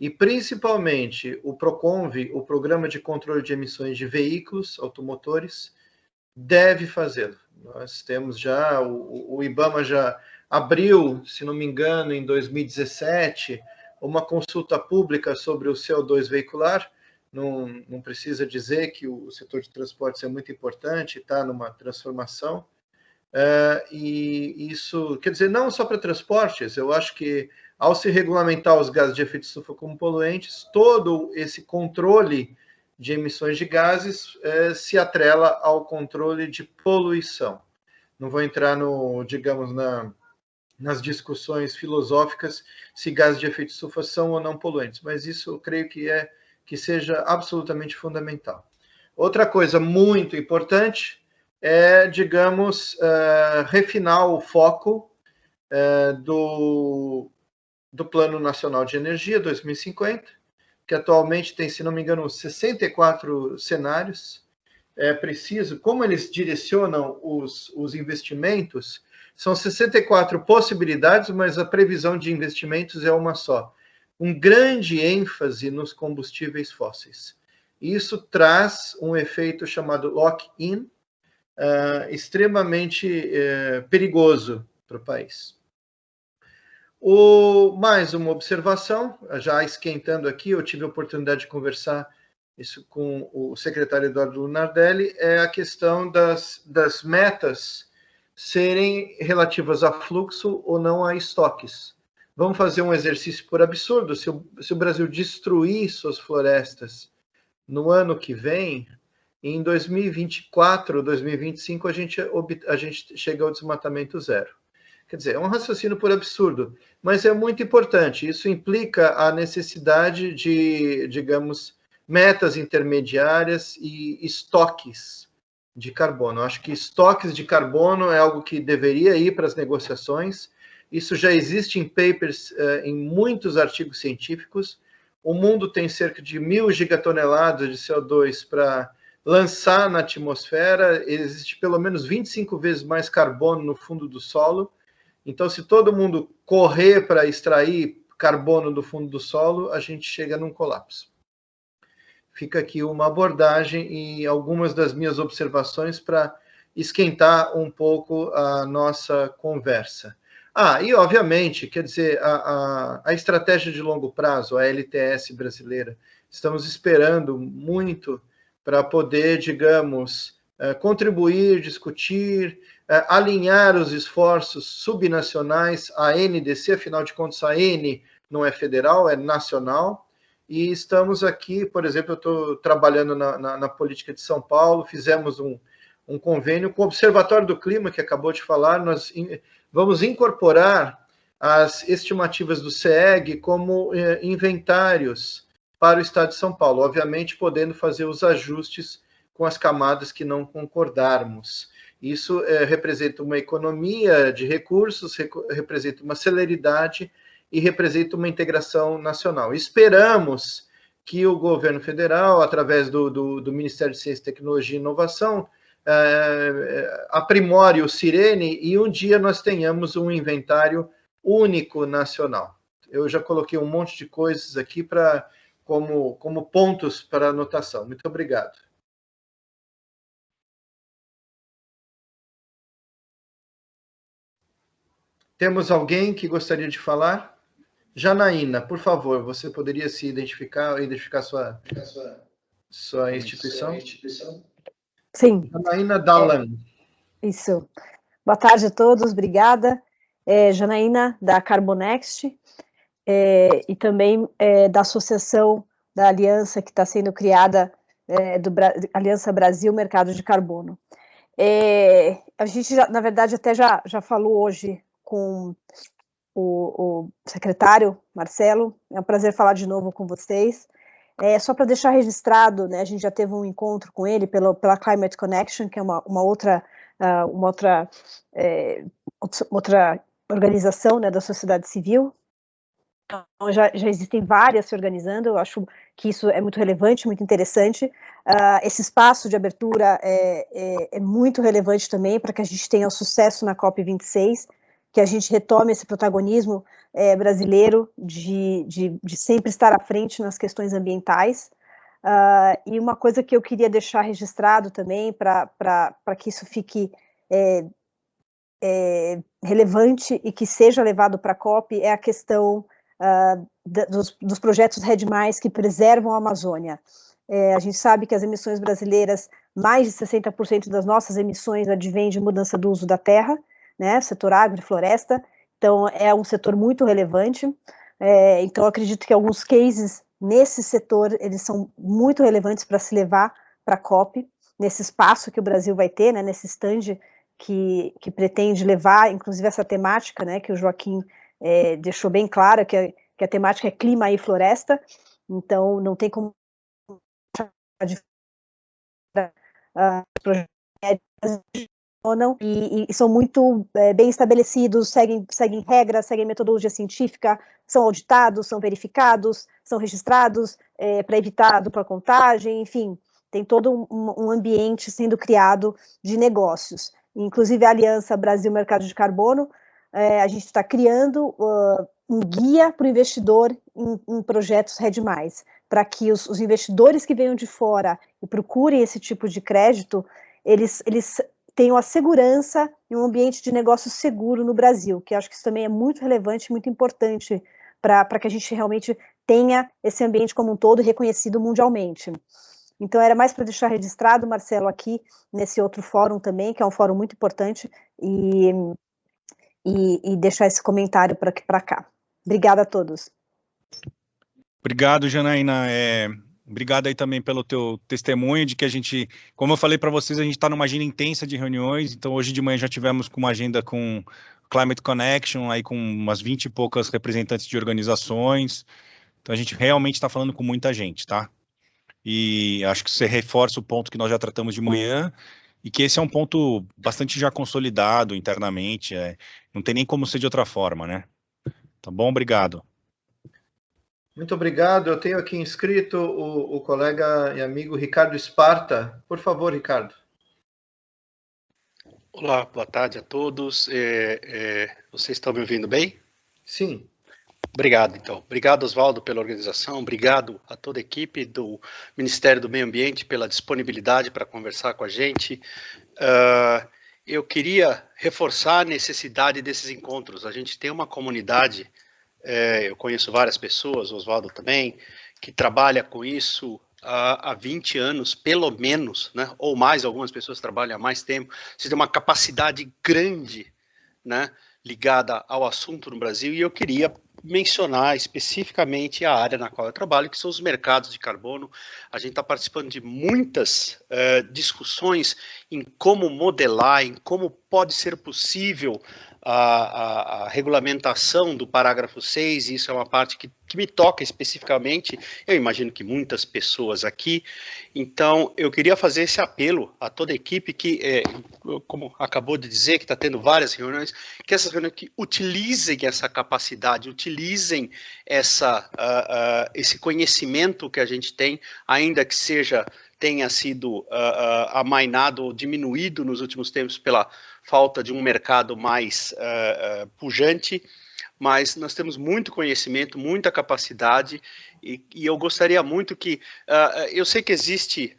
E, principalmente, o PROCONVE, o Programa de Controle de Emissões de Veículos Automotores, deve fazê-lo. Nós temos já, o IBAMA já abriu, se não me engano, em 2017, uma consulta pública sobre o CO2 veicular. Não precisa dizer que o setor de transportes é muito importante, está numa transformação. E isso, quer dizer, não só para transportes, eu acho que ao se regulamentar os gases de efeito estufa como poluentes, todo esse controle de emissões de gases se atrela ao controle de poluição. Não vou entrar digamos, nas discussões filosóficas se gases de efeito estufa são ou não poluentes, mas isso eu creio que seja absolutamente fundamental. Outra coisa muito importante é, digamos, refinar o foco do Plano Nacional de Energia 2050, que atualmente tem, se não me engano, 64 cenários. É preciso, como eles direcionam os investimentos, são 64 possibilidades, mas a previsão de investimentos é uma só. Um grande ênfase nos combustíveis fósseis. Isso traz um efeito chamado lock-in, extremamente perigoso para o país. Mais uma observação, já esquentando aqui, eu tive a oportunidade de conversar isso com o secretário Eduardo Lunardelli, é a questão das metas serem relativas a fluxo ou não a estoques. Vamos fazer um exercício por absurdo, se o Brasil destruir suas florestas no ano que vem, em 2024, 2025, a gente chega ao desmatamento zero. Quer dizer, é um raciocínio por absurdo, mas é muito importante. Isso implica a necessidade de, digamos, metas intermediárias e estoques de carbono. Eu acho que estoques de carbono é algo que deveria ir para as negociações. Isso já existe em papers, em muitos artigos científicos. O mundo tem cerca de 1.000 gigatoneladas de CO2 para lançar na atmosfera. Existe pelo menos 25 vezes mais carbono no fundo do solo. Então, se todo mundo correr para extrair carbono do fundo do solo, a gente chega num colapso. Fica aqui uma abordagem e algumas das minhas observações para esquentar um pouco a nossa conversa. E obviamente, quer dizer, a estratégia de longo prazo, a LTS brasileira, estamos esperando muito para poder, digamos, contribuir, discutir, alinhar os esforços subnacionais à NDC, afinal de contas, a N não é federal, é nacional, e estamos aqui, por exemplo, eu estou trabalhando na política de São Paulo, fizemos um convênio com o Observatório do Clima, que acabou de falar, nós vamos incorporar as estimativas do CEG como inventários para o Estado de São Paulo, obviamente podendo fazer os ajustes com as camadas que não concordarmos. Isso representa uma economia de recursos, representa uma celeridade e representa uma integração nacional. Esperamos que o governo federal, através do Ministério de Ciência, Tecnologia e Inovação, aprimore o Sirene e um dia nós tenhamos um inventário único nacional. Eu já coloquei um monte de coisas aqui como pontos para anotação. Muito obrigado. Temos alguém que gostaria de falar? Janaína, por favor, você poderia se identificar sua instituição? Sim. Janaína Dalan. Isso. Boa tarde a todos, obrigada. Janaína, da Carbonext, e também da associação da aliança que está sendo criada, Aliança Brasil Mercado de Carbono. A gente, na verdade, até já falou hoje com o secretário Marcelo, é um prazer falar de novo com vocês. Só para deixar registrado, né, a gente já teve um encontro com ele pela Climate Connection, que é uma outra organização, né, da sociedade civil. Então, já existem várias se organizando, eu acho que isso é muito relevante, muito interessante. Esse espaço de abertura é muito relevante também para que a gente tenha o sucesso na COP26, que a gente retome esse protagonismo brasileiro de sempre estar à frente nas questões ambientais. E uma coisa que eu queria deixar registrado também, para que isso fique relevante e que seja levado para a COP, é a questão dos projetos RED+, que preservam a Amazônia. A gente sabe que as emissões brasileiras, mais de 60% das nossas emissões advêm de mudança do uso da terra, né, setor agro e floresta, então é um setor muito relevante. Então acredito que alguns cases nesse setor, eles são muito relevantes para se levar para a COP, nesse espaço que o Brasil vai ter, né, nesse stand que pretende levar, inclusive essa temática, né, que o Joaquim deixou bem clara, que a temática é clima e floresta, então não tem como e são muito bem estabelecidos, seguem regras, seguem metodologia científica, são auditados, são verificados, são registrados para evitar dupla contagem, enfim, tem todo um ambiente sendo criado de negócios. Inclusive a Aliança Brasil Mercado de Carbono, a gente está criando um guia para o investidor em projetos RED+, para que os investidores que venham de fora e procurem esse tipo de crédito, eles tenham a segurança e um ambiente de negócio seguro no Brasil, que acho que isso também é muito relevante, muito importante para que a gente realmente tenha esse ambiente como um todo reconhecido mundialmente. Então, era mais para deixar registrado, Marcelo, aqui nesse outro fórum também, que é um fórum muito importante, e deixar esse comentário para cá. Obrigada a todos. Obrigado, Janaína. Obrigado aí também pelo teu testemunho de que a gente, como eu falei para vocês, a gente está numa agenda intensa de reuniões, então hoje de manhã já tivemos com uma agenda com Climate Connection, aí com umas 20 e poucas representantes de organizações, então a gente realmente está falando com muita gente, tá? E acho que você reforça o ponto que nós já tratamos de manhã, e que esse é um ponto bastante já consolidado internamente, não tem nem como ser de outra forma, né? Tá bom? Obrigado. Muito obrigado. Eu tenho aqui inscrito o colega e amigo Ricardo Esparta. Por favor, Ricardo. Olá, boa tarde a todos. Vocês estão me ouvindo bem? Sim. Obrigado, então. Obrigado, Oswaldo, pela organização. Obrigado a toda a equipe do Ministério do Meio Ambiente pela disponibilidade para conversar com a gente. Eu queria reforçar a necessidade desses encontros. A gente tem uma comunidade, eu conheço várias pessoas, Oswaldo também, que trabalha com isso há 20 anos, pelo menos, né, ou mais, algumas pessoas trabalham há mais tempo. Você tem uma capacidade grande, né, ligada ao assunto no Brasil, e eu queria mencionar especificamente a área na qual eu trabalho, que são os mercados de carbono. A gente está participando de muitas discussões em como modelar, em como pode ser possível a regulamentação do parágrafo 6, e isso é uma parte que me toca especificamente, eu imagino que muitas pessoas aqui. Então, eu queria fazer esse apelo a toda a equipe que, como acabou de dizer, que está tendo várias reuniões, que essas reuniões que utilizem essa capacidade, utilizem esse conhecimento que a gente tem, ainda que seja tenha sido amainado ou diminuído nos últimos tempos pela falta de um mercado mais pujante, mas nós temos muito conhecimento, muita capacidade, e eu gostaria muito que, eu sei que existe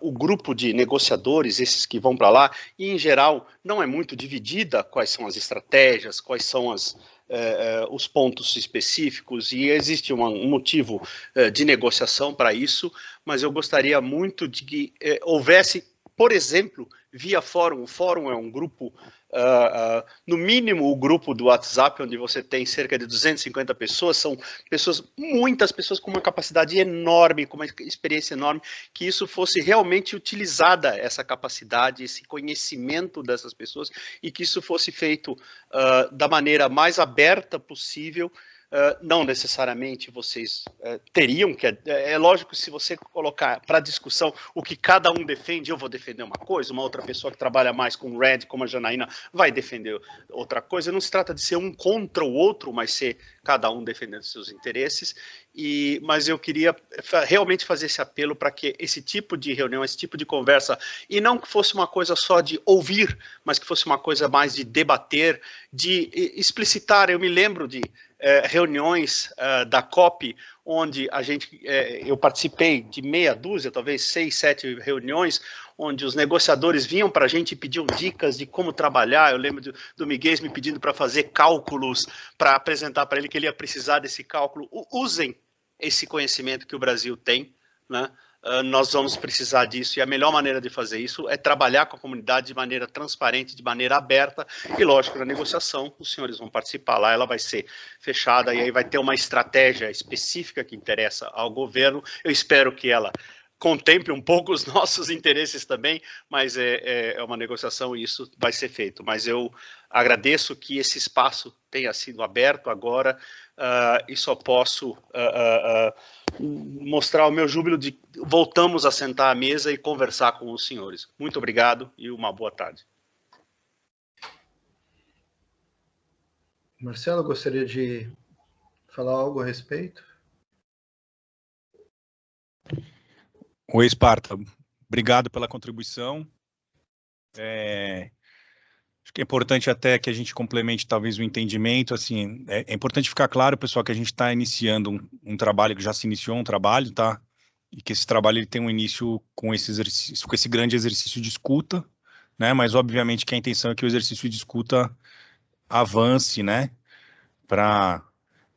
o grupo de negociadores, esses que vão para lá, e em geral não é muito dividida quais são as estratégias, quais são os pontos específicos, e existe um motivo de negociação para isso, mas eu gostaria muito de que houvesse, por exemplo, via fórum. O fórum é um grupo, no mínimo o grupo do WhatsApp, onde você tem cerca de 250 pessoas, são pessoas, muitas pessoas com uma capacidade enorme, com uma experiência enorme, que isso fosse realmente utilizada, essa capacidade, esse conhecimento dessas pessoas, e que isso fosse feito da maneira mais aberta possível. Não necessariamente vocês teriam que... É lógico, se você colocar para discussão o que cada um defende, eu vou defender uma coisa, uma outra pessoa que trabalha mais com Red, como a Janaína, vai defender outra coisa. Não se trata de ser um contra o outro, mas ser cada um defendendo seus interesses. Mas eu queria realmente fazer esse apelo para que esse tipo de reunião, esse tipo de conversa, e não que fosse uma coisa só de ouvir, mas que fosse uma coisa mais de debater, de explicitar. Eu me lembro de reuniões da COP, onde eu participei de meia dúzia, talvez 6, 7 reuniões, onde os negociadores vinham para a gente e pediam dicas de como trabalhar. Eu lembro do Miguel me pedindo para fazer cálculos, para apresentar para ele que ele ia precisar desse cálculo. Usem esse conhecimento que o Brasil tem, né? Nós vamos precisar disso, e a melhor maneira de fazer isso é trabalhar com a comunidade de maneira transparente, de maneira aberta, e lógico, na negociação, os senhores vão participar lá, ela vai ser fechada, e aí vai ter uma estratégia específica que interessa ao governo. Eu espero que ela contemple um pouco os nossos interesses também, mas é uma negociação e isso vai ser feito. Mas eu agradeço que esse espaço tenha sido aberto agora, e só posso mostrar o meu júbilo de voltamos a sentar à mesa e conversar com os senhores. Muito obrigado e uma boa tarde. Marcelo, gostaria de falar algo a respeito? Oi, Esparta. Obrigado pela contribuição. Acho que é importante até que a gente complemente talvez o entendimento. Assim, é importante ficar claro, pessoal, que a gente está iniciando um trabalho, que já se iniciou um trabalho, tá? E que esse trabalho ele tem um início com esse exercício, com esse grande exercício de escuta, né? Mas obviamente que a intenção é que o exercício de escuta avance, né? Para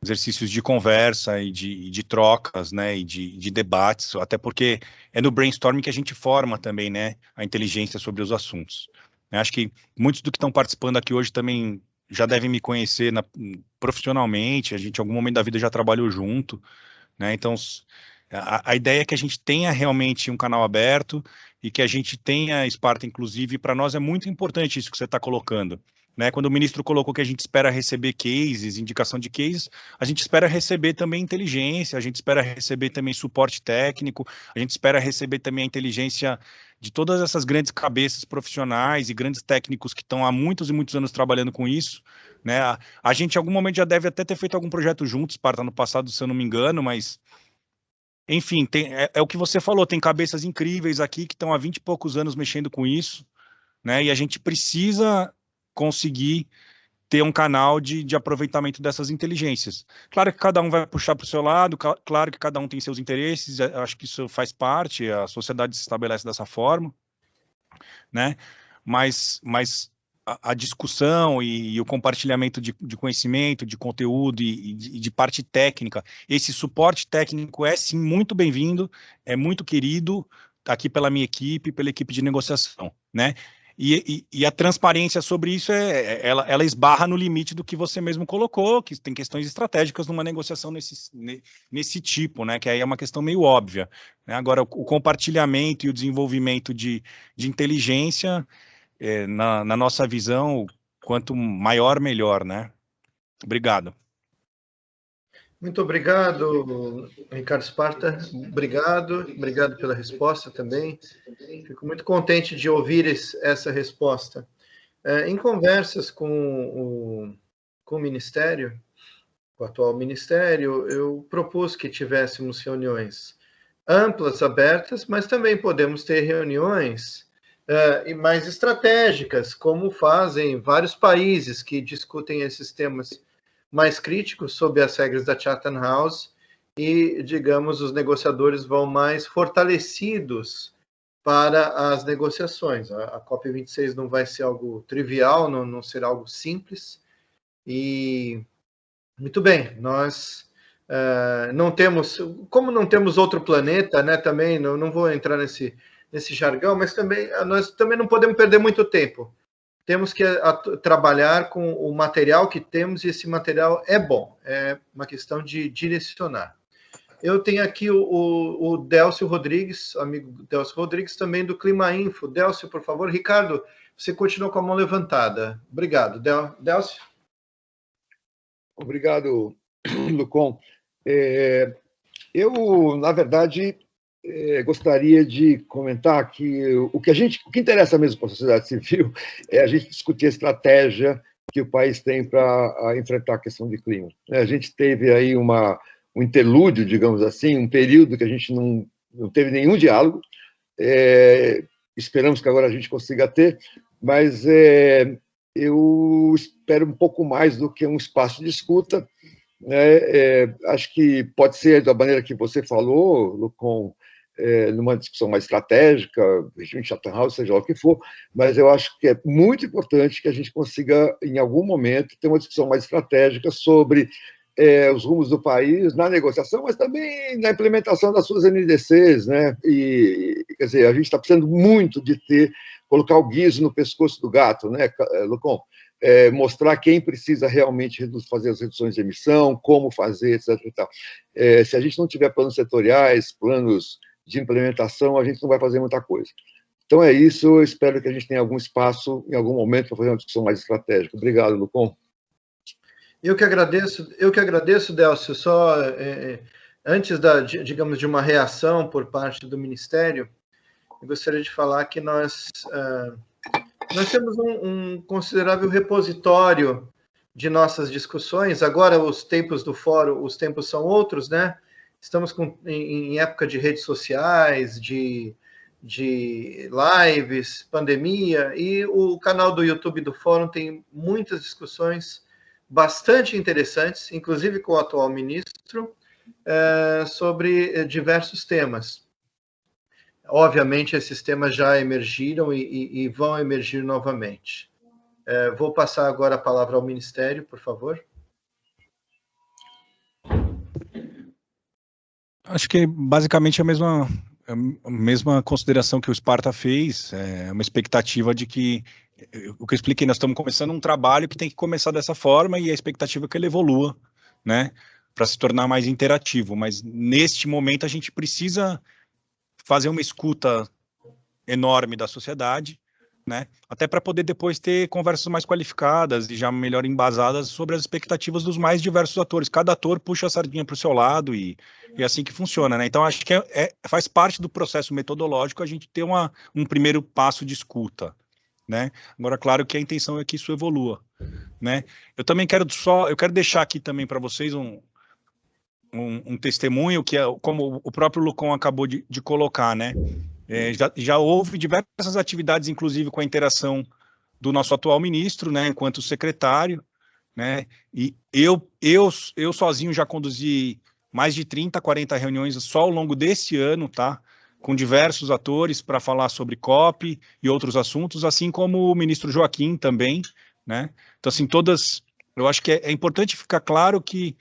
exercícios de conversa e de trocas, né, e de debates, até porque é no brainstorming que a gente forma também, né, a inteligência sobre os assuntos. Eu acho que muitos do que estão participando aqui hoje também já devem me conhecer profissionalmente, a gente em algum momento da vida já trabalhou junto, né, então a ideia é que a gente tenha realmente um canal aberto e que a gente tenha, Esparta, inclusive, para nós é muito importante isso que você está colocando. Né, quando o ministro colocou que a gente espera receber cases, indicação de cases, a gente espera receber também inteligência, a gente espera receber também suporte técnico, a gente espera receber também a inteligência de todas essas grandes cabeças profissionais e grandes técnicos que estão há muitos e muitos anos trabalhando com isso. Né? A gente em algum momento já deve até ter feito algum projeto juntos, Esparta, no passado, se eu não me engano, mas... Enfim, é o que você falou, tem cabeças incríveis aqui que estão há 20 e poucos anos mexendo com isso, né? E a gente precisa conseguir ter um canal de aproveitamento dessas inteligências. Claro que cada um vai puxar para o seu lado, claro que cada um tem seus interesses, acho que isso faz parte, a sociedade se estabelece dessa forma, né? Mas a discussão e o compartilhamento de conhecimento, de conteúdo e de parte técnica, esse suporte técnico é sim muito bem-vindo, é muito querido aqui pela minha equipe, pela equipe de negociação, né? E a transparência sobre isso, ela esbarra no limite do que você mesmo colocou, que tem questões estratégicas numa negociação nesse tipo, né, que aí é uma questão meio óbvia. Né? Agora, o compartilhamento e o desenvolvimento de inteligência, na nossa visão, quanto maior, melhor, né? Obrigado. Muito obrigado, Ricardo Esparta. Obrigado pela resposta também. Fico muito contente de ouvir essa resposta. Em conversas com o Ministério, com o atual Ministério, eu propus que tivéssemos reuniões amplas, abertas, mas também podemos ter reuniões mais estratégicas, como fazem vários países que discutem esses temas mais críticos sob as regras da Chatham House e, digamos, os negociadores vão mais fortalecidos para as negociações. A COP26 não vai ser algo trivial, não será algo simples. E, muito bem, nós não temos, como não temos outro planeta, né, também, não vou entrar nesse jargão, mas também nós também não podemos perder muito tempo. Temos que trabalhar com o material que temos, e esse material é bom, é uma questão de direcionar. Eu tenho aqui o Délcio Rodrigues, amigo Délcio Rodrigues, também do Clima Info. Délcio, por favor. Ricardo, você continua com a mão levantada. Obrigado. Délcio? Obrigado, Lucon. Eu, na verdade, gostaria de comentar que o que interessa mesmo para a sociedade civil é a gente discutir a estratégia que o país tem para enfrentar a questão de clima. A gente teve aí um interlúdio, digamos assim, um período que a gente não teve nenhum diálogo. Esperamos que agora a gente consiga ter, mas eu espero um pouco mais do que um espaço de escuta. Acho que pode ser da maneira que você falou, Lucon, numa discussão mais estratégica, regime Chatham House, seja lá o que for, mas eu acho que é muito importante que a gente consiga, em algum momento, ter uma discussão mais estratégica sobre os rumos do país na negociação, mas também na implementação das suas NDCs, né? E, quer dizer, a gente está precisando muito de colocar o guiso no pescoço do gato, né, Lucon? Mostrar quem precisa realmente fazer as reduções de emissão, como fazer, etc. E tal. Se a gente não tiver planos setoriais, planos de implementação, a gente não vai fazer muita coisa. Então é isso, eu espero que a gente tenha algum espaço, em algum momento, para fazer uma discussão mais estratégica. Obrigado, Lucon. Eu que agradeço, Délcio. Só antes digamos, de uma reação por parte do Ministério, eu gostaria de falar que nós temos um considerável repositório de nossas discussões. Agora, os tempos do fórum, os tempos são outros, né? Estamos em época de redes sociais, de lives, pandemia, e o canal do YouTube do fórum tem muitas discussões bastante interessantes, inclusive com o atual ministro, sobre diversos temas. Obviamente, esses temas já emergiram e vão emergir novamente. Vou passar agora a palavra ao Ministério, por favor. Acho que basicamente a mesma consideração que o Sparta fez, uma expectativa de que, o que eu expliquei, nós estamos começando um trabalho que tem que começar dessa forma, e a expectativa é que ele evolua, né, para se tornar mais interativo, mas neste momento a gente precisa fazer uma escuta enorme da sociedade, né, até para poder depois ter conversas mais qualificadas e já melhor embasadas sobre as expectativas dos mais diversos atores. Cada ator puxa a sardinha para o seu lado e é assim que funciona, né? Então acho que faz parte do processo metodológico a gente ter um primeiro passo de escuta, né? Agora, claro que a intenção é que isso evolua, né? Eu também quero deixar aqui também para vocês um testemunho que é como o próprio Lucon acabou de colocar, né? Já houve diversas atividades, inclusive com a interação do nosso atual ministro, né, enquanto secretário, né, e eu sozinho já conduzi mais de 30, 40 reuniões só ao longo desse ano, tá, com diversos atores para falar sobre COP e outros assuntos, assim como o ministro Joaquim também, né, então assim, eu acho que é importante ficar claro que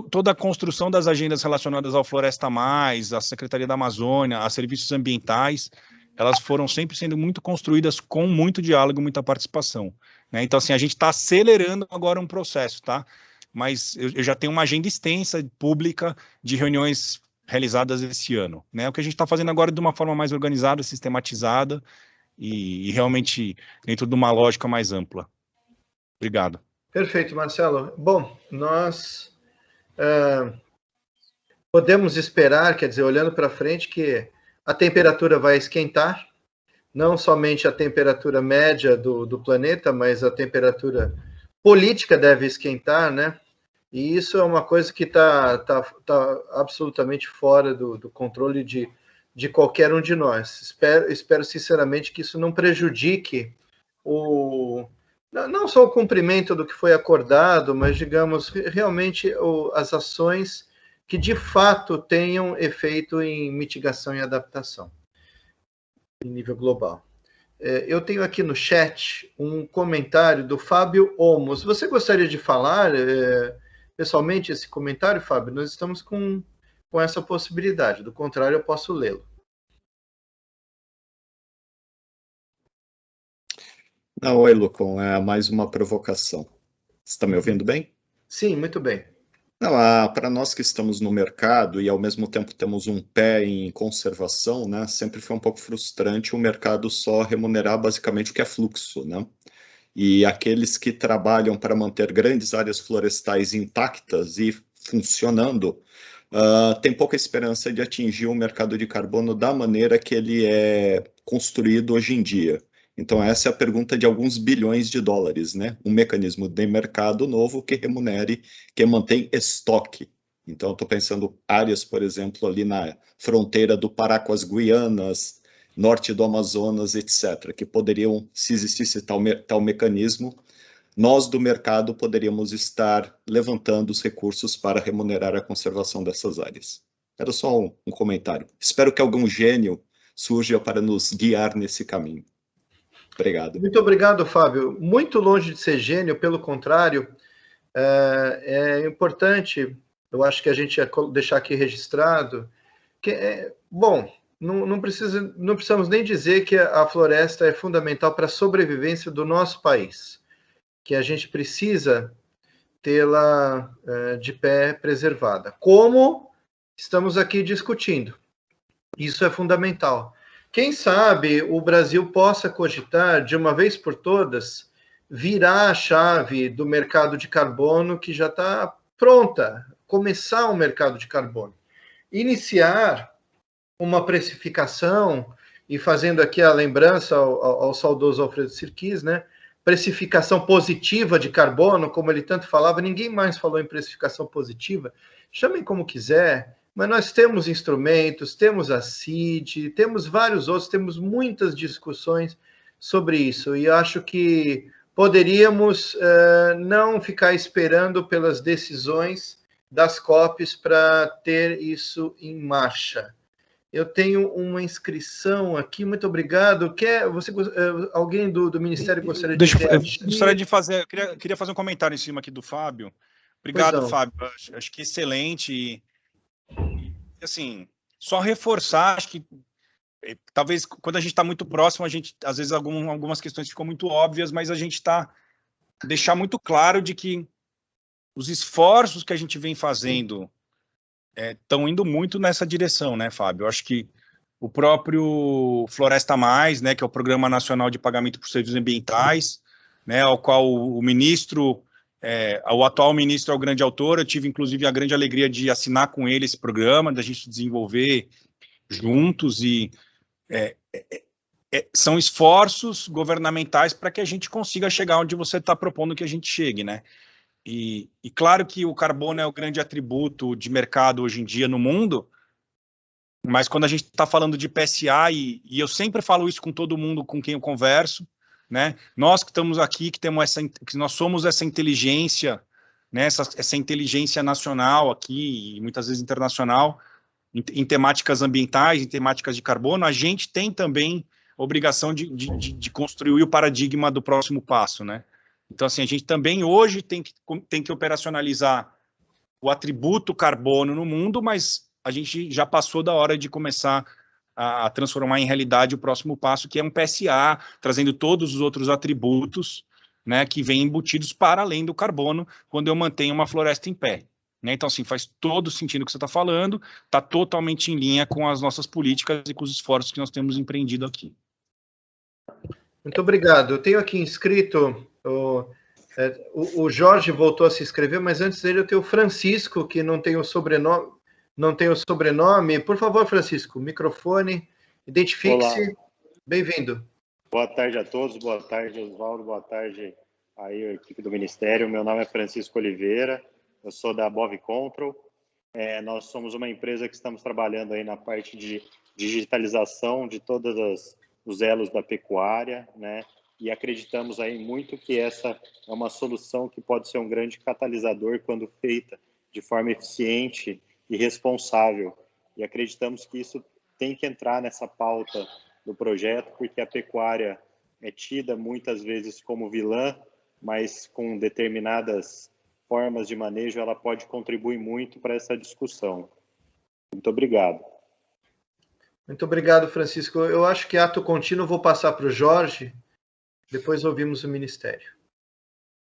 toda a construção das agendas relacionadas ao Floresta Mais, à Secretaria da Amazônia, a serviços ambientais, elas foram sempre sendo muito construídas com muito diálogo, muita participação, né? Então, assim, a gente está acelerando agora um processo, tá? Mas eu já tenho uma agenda extensa, pública, de reuniões realizadas esse ano, né? O que a gente está fazendo agora é de uma forma mais organizada, sistematizada e realmente dentro de uma lógica mais ampla. Obrigado. Perfeito, Marcelo. Bom, nós podemos esperar, quer dizer, olhando para frente, que a temperatura vai esquentar, não somente a temperatura média do planeta, mas a temperatura política deve esquentar, né? E isso é uma coisa que tá absolutamente fora do controle de qualquer um de nós. Espero sinceramente que isso não prejudique não só o cumprimento do que foi acordado, mas, digamos, realmente as ações que de fato tenham efeito em mitigação e adaptação em nível global. Eu tenho aqui no chat um comentário do Fábio Olmos. Você gostaria de falar pessoalmente esse comentário, Fábio? Nós estamos com essa possibilidade, do contrário eu posso lê-lo. Não, oi, Lucon, é mais uma provocação. Você está me ouvindo bem? Sim, muito bem. Não, para nós que estamos no mercado e ao mesmo tempo temos um pé em conservação, né, sempre foi um pouco frustrante o mercado só remunerar basicamente o que é fluxo, né? E aqueles que trabalham para manter grandes áreas florestais intactas e funcionando, têm pouca esperança de atingir o mercado de carbono da maneira que ele é construído hoje em dia. Então, essa é a pergunta de alguns bilhões de dólares, né? Um mecanismo de mercado novo que remunere, que mantém estoque. Então, eu estou pensando áreas, por exemplo, ali na fronteira do Pará com as Guianas, norte do Amazonas, etc., que poderiam, se existisse tal mecanismo, nós do mercado poderíamos estar levantando os recursos para remunerar a conservação dessas áreas. Era só um comentário. Espero que algum gênio surja para nos guiar nesse caminho. Obrigado. Muito obrigado, Fábio. Muito longe de ser gênio, pelo contrário, é importante, eu acho que a gente ia deixar aqui registrado, que, bom, não precisamos nem dizer que a floresta é fundamental para a sobrevivência do nosso país, que a gente precisa tê-la de pé preservada. Como estamos aqui discutindo. Isso é fundamental. Quem sabe o Brasil possa cogitar, de uma vez por todas, virar a chave do mercado de carbono que já está pronta, começar um mercado de carbono. Iniciar uma precificação, e fazendo aqui a lembrança ao saudoso Alfredo Sirquis, né? Precificação positiva de carbono, como ele tanto falava, ninguém mais falou em precificação positiva, chamem como quiser, mas nós temos instrumentos, temos a CID, temos vários outros, temos muitas discussões sobre isso, e acho que poderíamos não ficar esperando pelas decisões das COPs para ter isso em marcha. Eu tenho uma inscrição aqui, muito obrigado. Alguém do Ministério gostaria de gostaria de fazer, queria fazer um comentário em cima aqui do Fábio. Obrigado, Fábio. Acho que excelente. E, assim, só reforçar, acho que talvez quando a gente está muito próximo, a gente, às vezes, algumas questões ficam muito óbvias, mas a gente deixar muito claro de que os esforços que a gente vem fazendo estão indo muito nessa direção, né, Fábio? Eu acho que o próprio Floresta Mais, né, que é o Programa Nacional de Pagamento por Serviços Ambientais, né, ao qual o ministro, o atual ministro é o grande autor, eu tive, inclusive, a grande alegria de assinar com ele esse programa, da gente desenvolver juntos, e são esforços governamentais para que a gente consiga chegar onde você está propondo que a gente chegue, né? E claro que o carbono é o grande atributo de mercado hoje em dia no mundo, mas quando a gente está falando de PSA, e eu sempre falo isso com todo mundo com quem eu converso, né? Nós que estamos aqui, que nós somos essa inteligência, né? essa inteligência nacional aqui, e muitas vezes internacional, em temáticas ambientais, em temáticas de carbono, a gente tem também a obrigação de construir o paradigma do próximo passo, né? Então, assim, a gente também hoje tem que operacionalizar o atributo carbono no mundo, mas a gente já passou da hora de começar a transformar em realidade o próximo passo, que é um PSA, trazendo todos os outros atributos, né, que vêm embutidos para além do carbono, quando eu mantenho uma floresta em pé. Né? Então, assim, faz todo sentido o que você está falando, está totalmente em linha com as nossas políticas e com os esforços que nós temos empreendido aqui. Muito obrigado. Eu tenho aqui inscrito, o Jorge voltou a se inscrever, mas antes dele eu tenho o Francisco, que não tem o sobrenome. Por favor, Francisco, microfone, identifique-se. Bem-vindo. Boa tarde a todos, boa tarde, Oswaldo, boa tarde aí a equipe do Ministério. Meu nome é Francisco Oliveira, eu sou da Bov Control. Nós somos uma empresa que estamos trabalhando aí na parte de digitalização de todos os elos da pecuária, né? E acreditamos aí muito que essa é uma solução que pode ser um grande catalisador quando feita de forma eficiente e responsável. E acreditamos que isso tem que entrar nessa pauta do projeto, porque a pecuária é tida muitas vezes como vilã, mas com determinadas formas de manejo ela pode contribuir muito para essa discussão. Muito obrigado. Muito obrigado, Francisco. Eu acho que ato contínuo vou passar para o Jorge, depois ouvimos o Ministério.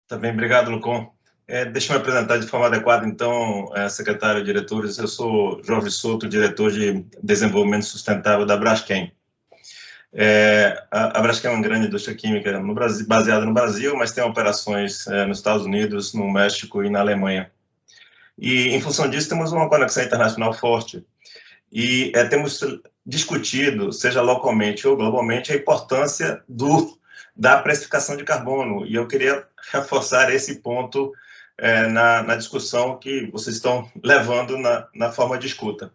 Também, obrigado, Lucon. Deixa eu me apresentar de forma adequada, então, secretário, diretores. Eu sou Jorge Souto, diretor de Desenvolvimento Sustentável da Braskem. A Braskem é uma grande indústria química no Brasil, baseada no Brasil, mas tem operações nos Estados Unidos, no México e na Alemanha. E, em função disso, temos uma conexão internacional forte. E temos discutido, seja localmente ou globalmente, a importância da precificação de carbono. E eu queria reforçar esse ponto na discussão que vocês estão levando na forma de escuta.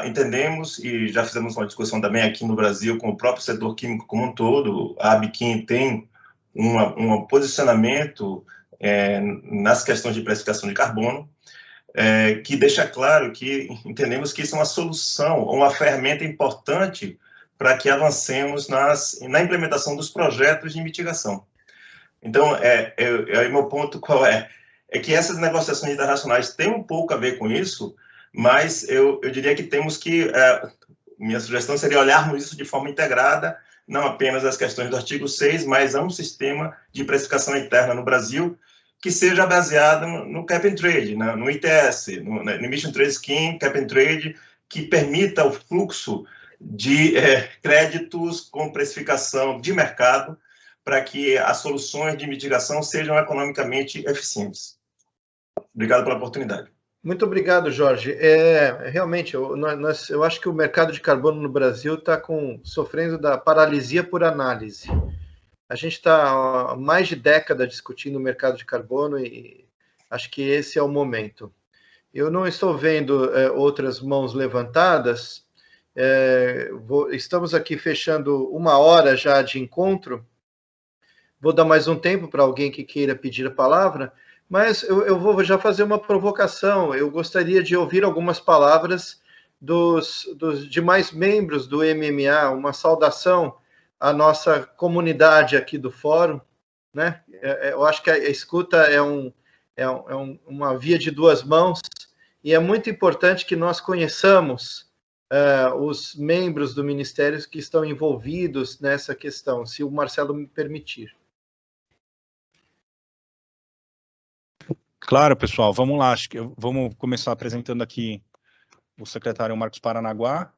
Entendemos, e já fizemos uma discussão também aqui no Brasil com o próprio setor químico como um todo, a Abiquim tem um posicionamento nas questões de precificação de carbono, que deixa claro que entendemos que isso é uma solução, uma ferramenta importante para que avancemos na implementação dos projetos de mitigação. Então, meu ponto qual é? É que essas negociações internacionais têm um pouco a ver com isso, mas eu diria que temos que, minha sugestão seria olharmos isso de forma integrada, não apenas as questões do artigo 6, mas a um sistema de precificação interna no Brasil que seja baseado no Cap and Trade, no ITS, no Emission Trade Scheme, Cap and Trade, que permita o fluxo de créditos com precificação de mercado para que as soluções de mitigação sejam economicamente eficientes. Obrigado pela oportunidade. Muito obrigado, Jorge. Realmente, eu acho que o mercado de carbono no Brasil está sofrendo da paralisia por análise. A gente está há mais de década discutindo o mercado de carbono e acho que esse é o momento. Eu não estou vendo outras mãos levantadas. Estamos aqui fechando 1 hora já de encontro. Vou dar mais um tempo para alguém que queira pedir a palavra, mas eu vou já fazer uma provocação. Eu gostaria de ouvir algumas palavras dos demais membros do MMA, uma saudação à nossa comunidade aqui do fórum, né? Eu acho que a escuta é uma via de duas mãos e é muito importante que nós conheçamos os membros do Ministério que estão envolvidos nessa questão, se o Marcelo me permitir. Claro, pessoal, vamos lá. Acho que vamos começar apresentando aqui o secretário Marcos Paranaguá.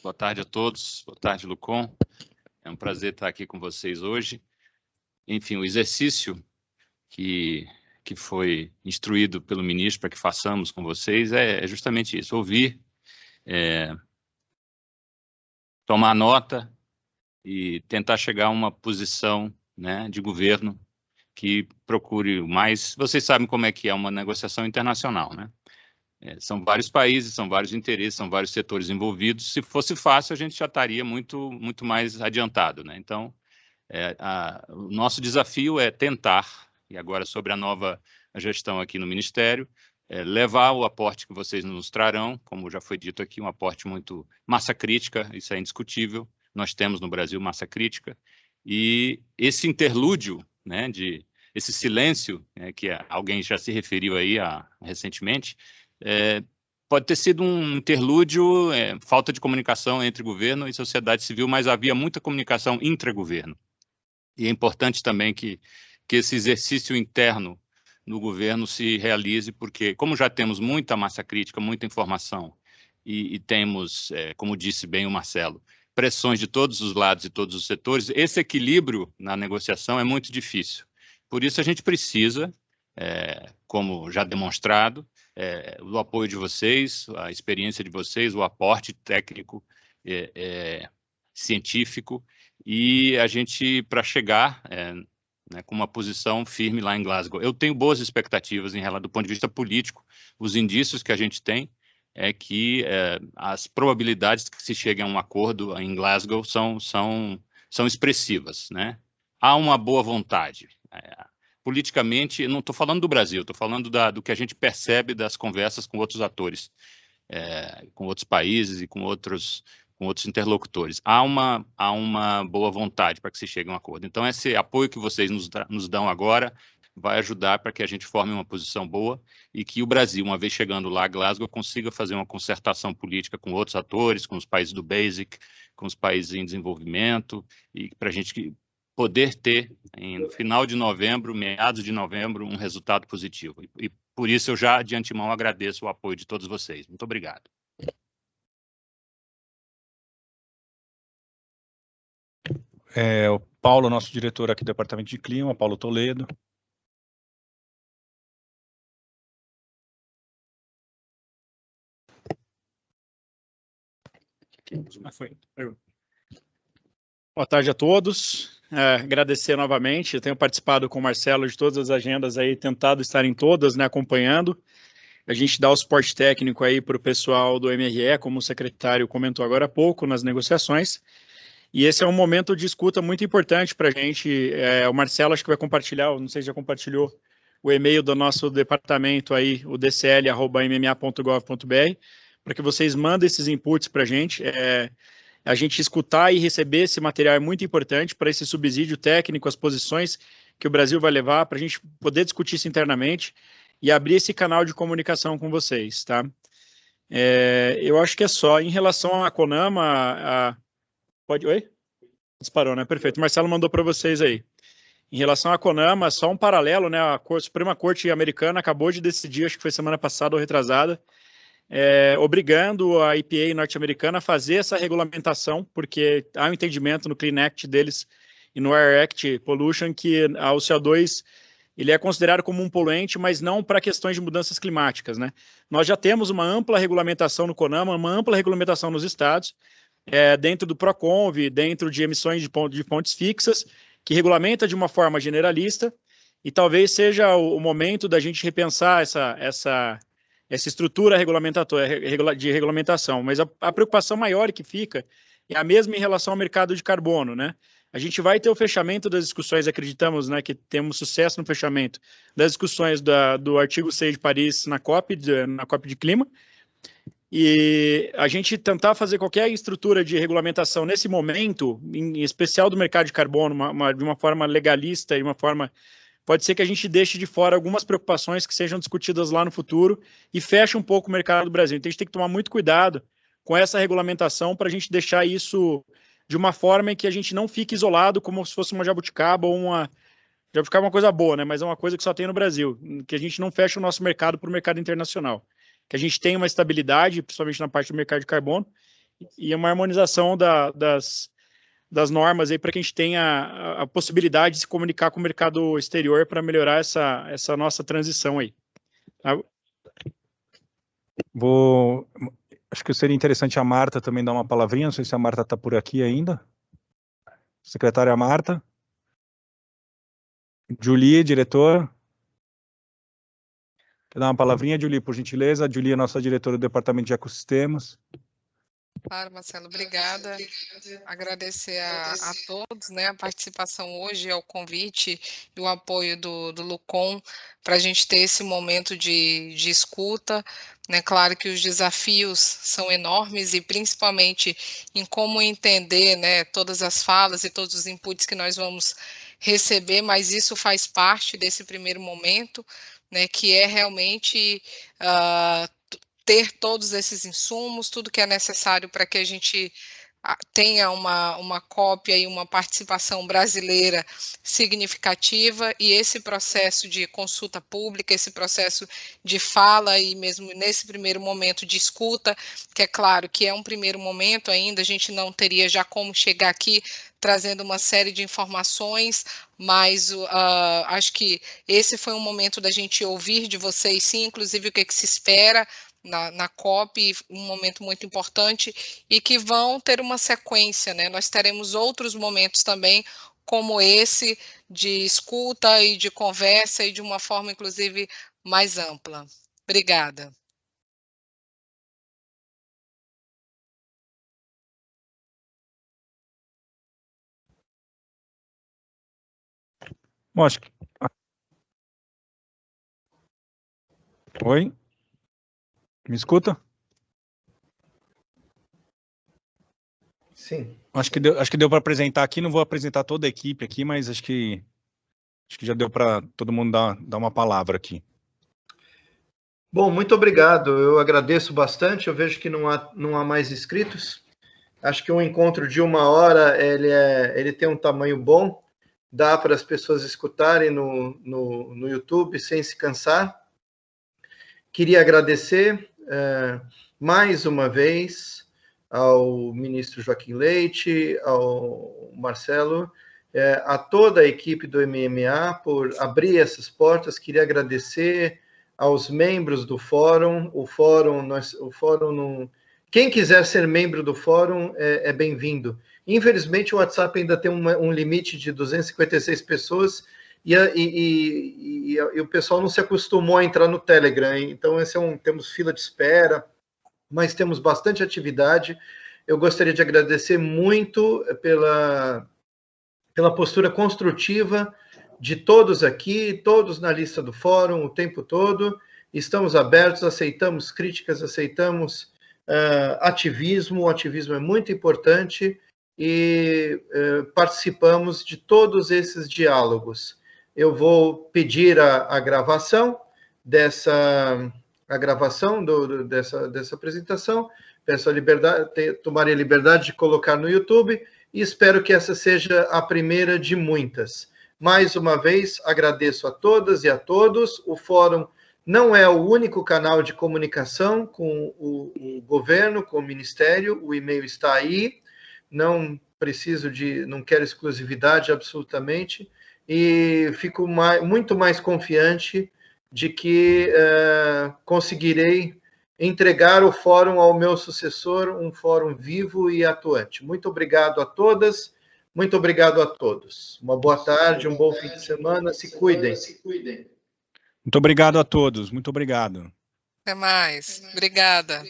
Boa tarde a todos, boa tarde, Lucon. É um prazer estar aqui com vocês hoje. Enfim, o exercício que foi instruído pelo ministro para que façamos com vocês é justamente isso, ouvir, tomar nota e tentar chegar a uma posição, né, de governo que procure mais. Vocês sabem como é que é uma negociação internacional, né? São vários países, são vários interesses, são vários setores envolvidos. Se fosse fácil, a gente já estaria muito mais adiantado, né? Então, o nosso desafio é tentar, e agora sobre a nova gestão aqui no Ministério, levar o aporte que vocês nos trarão, como já foi dito aqui, um aporte muito massa crítica, isso é indiscutível. Nós temos no Brasil massa crítica, e esse interlúdio, né, esse silêncio, que alguém já se referiu aí recentemente, pode ter sido um interlúdio, falta de comunicação entre governo e sociedade civil, mas havia muita comunicação intra-governo. E é importante também que esse exercício interno no governo se realize, porque como já temos muita massa crítica, muita informação, e temos, como disse bem o Marcelo, pressões de todos os lados e todos os setores, esse equilíbrio na negociação é muito difícil. Por isso a gente precisa, como já demonstrado, o apoio de vocês, a experiência de vocês, o aporte técnico, científico, e a gente, para chegar né, com uma posição firme lá em Glasgow. Eu tenho boas expectativas em relação do ponto de vista político. Os indícios que a gente tem é que as probabilidades que se chegue a um acordo em Glasgow são expressivas, né? Há uma boa vontade. Politicamente, não estou falando do Brasil, estou falando do que a gente percebe das conversas com outros atores, com outros países e com outros interlocutores. Há uma boa vontade para que se chegue a um acordo. Então, esse apoio que vocês nos dão agora vai ajudar para que a gente forme uma posição boa e que o Brasil, uma vez chegando lá a Glasgow, consiga fazer uma concertação política com outros atores, com os países do BASIC, com os países em desenvolvimento, e para a gente poder ter, no final de novembro, meados de novembro, um resultado positivo. E por isso eu já, de antemão, agradeço o apoio de todos vocês. Muito obrigado. O Paulo, nosso diretor aqui do Departamento de Clima, Paulo Toledo. Boa tarde a todos. Agradecer novamente. Eu tenho participado com o Marcelo de todas as agendas aí, tentado estar em todas, né, acompanhando. A gente dá o suporte técnico aí para o pessoal do MRE, como o secretário comentou agora há pouco, nas negociações. E esse é um momento de escuta muito importante para a gente. O Marcelo acho que vai compartilhar, não sei se já compartilhou, o e-mail do nosso departamento aí, o dcl@mma.gov.br, para que vocês mandem esses inputs para a gente. A gente escutar e receber esse material é muito importante para esse subsídio técnico, as posições que o Brasil vai levar, para a gente poder discutir isso internamente e abrir esse canal de comunicação com vocês, tá? Eu acho que é só. Em relação à CONAMA, pode... Oi? Disparou, né? Perfeito. Marcelo mandou para vocês aí. Em relação à CONAMA, só um paralelo, né? A Suprema Corte americana acabou de decidir, acho que foi semana passada ou retrasada, obrigando a EPA norte-americana a fazer essa regulamentação, porque há um entendimento no Clean Act deles e no Air Act Pollution que o CO2 ele é considerado como um poluente, mas não para questões de mudanças climáticas, né? Nós já temos uma ampla regulamentação no CONAMA, uma ampla regulamentação nos estados, dentro do PROCONV, dentro de emissões de fontes fixas, que regulamenta de uma forma generalista, e talvez seja o momento da gente repensar essa estrutura de regulamentação. Mas a preocupação maior que fica é a mesma em relação ao mercado de carbono, né? A gente vai ter o fechamento das discussões, acreditamos, né, que temos sucesso no fechamento das discussões do artigo 6 de Paris na COP de Clima, e a gente tentar fazer qualquer estrutura de regulamentação nesse momento, em especial do mercado de carbono, de uma forma legalista, de uma forma... Pode ser que a gente deixe de fora algumas preocupações que sejam discutidas lá no futuro e feche um pouco o mercado do Brasil. Então, a gente tem que tomar muito cuidado com essa regulamentação para a gente deixar isso de uma forma em que a gente não fique isolado como se fosse uma jabuticaba ou uma... Jabuticaba é uma coisa boa, né? Mas é uma coisa que só tem no Brasil, que a gente não feche o nosso mercado para o mercado internacional. Que a gente tenha uma estabilidade, principalmente na parte do mercado de carbono, e uma harmonização das normas aí para que a gente tenha a possibilidade de se comunicar com o mercado exterior para melhorar essa nossa transição aí. Acho que seria interessante a Marta também dar uma palavrinha, não sei se a Marta está por aqui ainda. Secretária Marta. Julie, diretora. Quer dar uma palavrinha, Julie, por gentileza? A Julie é nossa diretora do Departamento de Ecossistemas. Claro, Marcelo, obrigada. Agradecer a todos, né, a participação hoje, ao convite e o apoio do Lucon para a gente ter esse momento de escuta. Né? Claro que os desafios são enormes e principalmente em como entender, né, todas as falas e todos os inputs que nós vamos receber, mas isso faz parte desse primeiro momento, né, que é realmente ter todos esses insumos, tudo que é necessário para que a gente tenha uma cópia e uma participação brasileira significativa, e esse processo de consulta pública, esse processo de fala e mesmo nesse primeiro momento de escuta, que é claro que é um primeiro momento ainda, a gente não teria já como chegar aqui trazendo uma série de informações, mas acho que esse foi um momento da gente ouvir de vocês, sim, inclusive o que se espera, na COP, um momento muito importante, e que vão ter uma sequência, né? Nós teremos outros momentos também, como esse, de escuta e de conversa, e de uma forma, inclusive, mais ampla. Obrigada. Bom, acho que... Oi? Me escuta? Sim. Acho que deu para apresentar aqui, não vou apresentar toda a equipe aqui, mas acho que já deu para todo mundo dar uma palavra aqui. Bom, muito obrigado. Eu agradeço bastante. Eu vejo que não há mais inscritos. Acho que um encontro de 1 hora, ele tem um tamanho bom. Dá para as pessoas escutarem no YouTube sem se cansar. Queria agradecer mais uma vez ao ministro Joaquim Leite, ao Marcelo, a toda a equipe do MMA por abrir essas portas. Queria agradecer aos membros do fórum. Quem quiser ser membro do fórum é bem-vindo. Infelizmente, o WhatsApp ainda tem um limite de 256 pessoas e o pessoal não se acostumou a entrar no Telegram. Então, temos fila de espera, mas temos bastante atividade. Eu gostaria de agradecer muito pela postura construtiva de todos aqui, todos na lista do fórum, o tempo todo. Estamos abertos, aceitamos críticas, aceitamos ativismo. O ativismo é muito importante e participamos de todos esses diálogos. Eu vou pedir a gravação dessa apresentação. Peço a liberdade, tomarei a liberdade de colocar no YouTube e espero que essa seja a primeira de muitas. Mais uma vez, agradeço a todas e a todos. O Fórum não é o único canal de comunicação com o governo, com o Ministério. O e-mail está aí. Não quero exclusividade absolutamente. E fico muito mais confiante de que conseguirei entregar o fórum ao meu sucessor, um fórum vivo e atuante. Muito obrigado a todas, muito obrigado a todos. Uma boa tarde, um bom fim de semana, se cuidem. Muito obrigado a todos, muito obrigado. Até mais. Obrigada.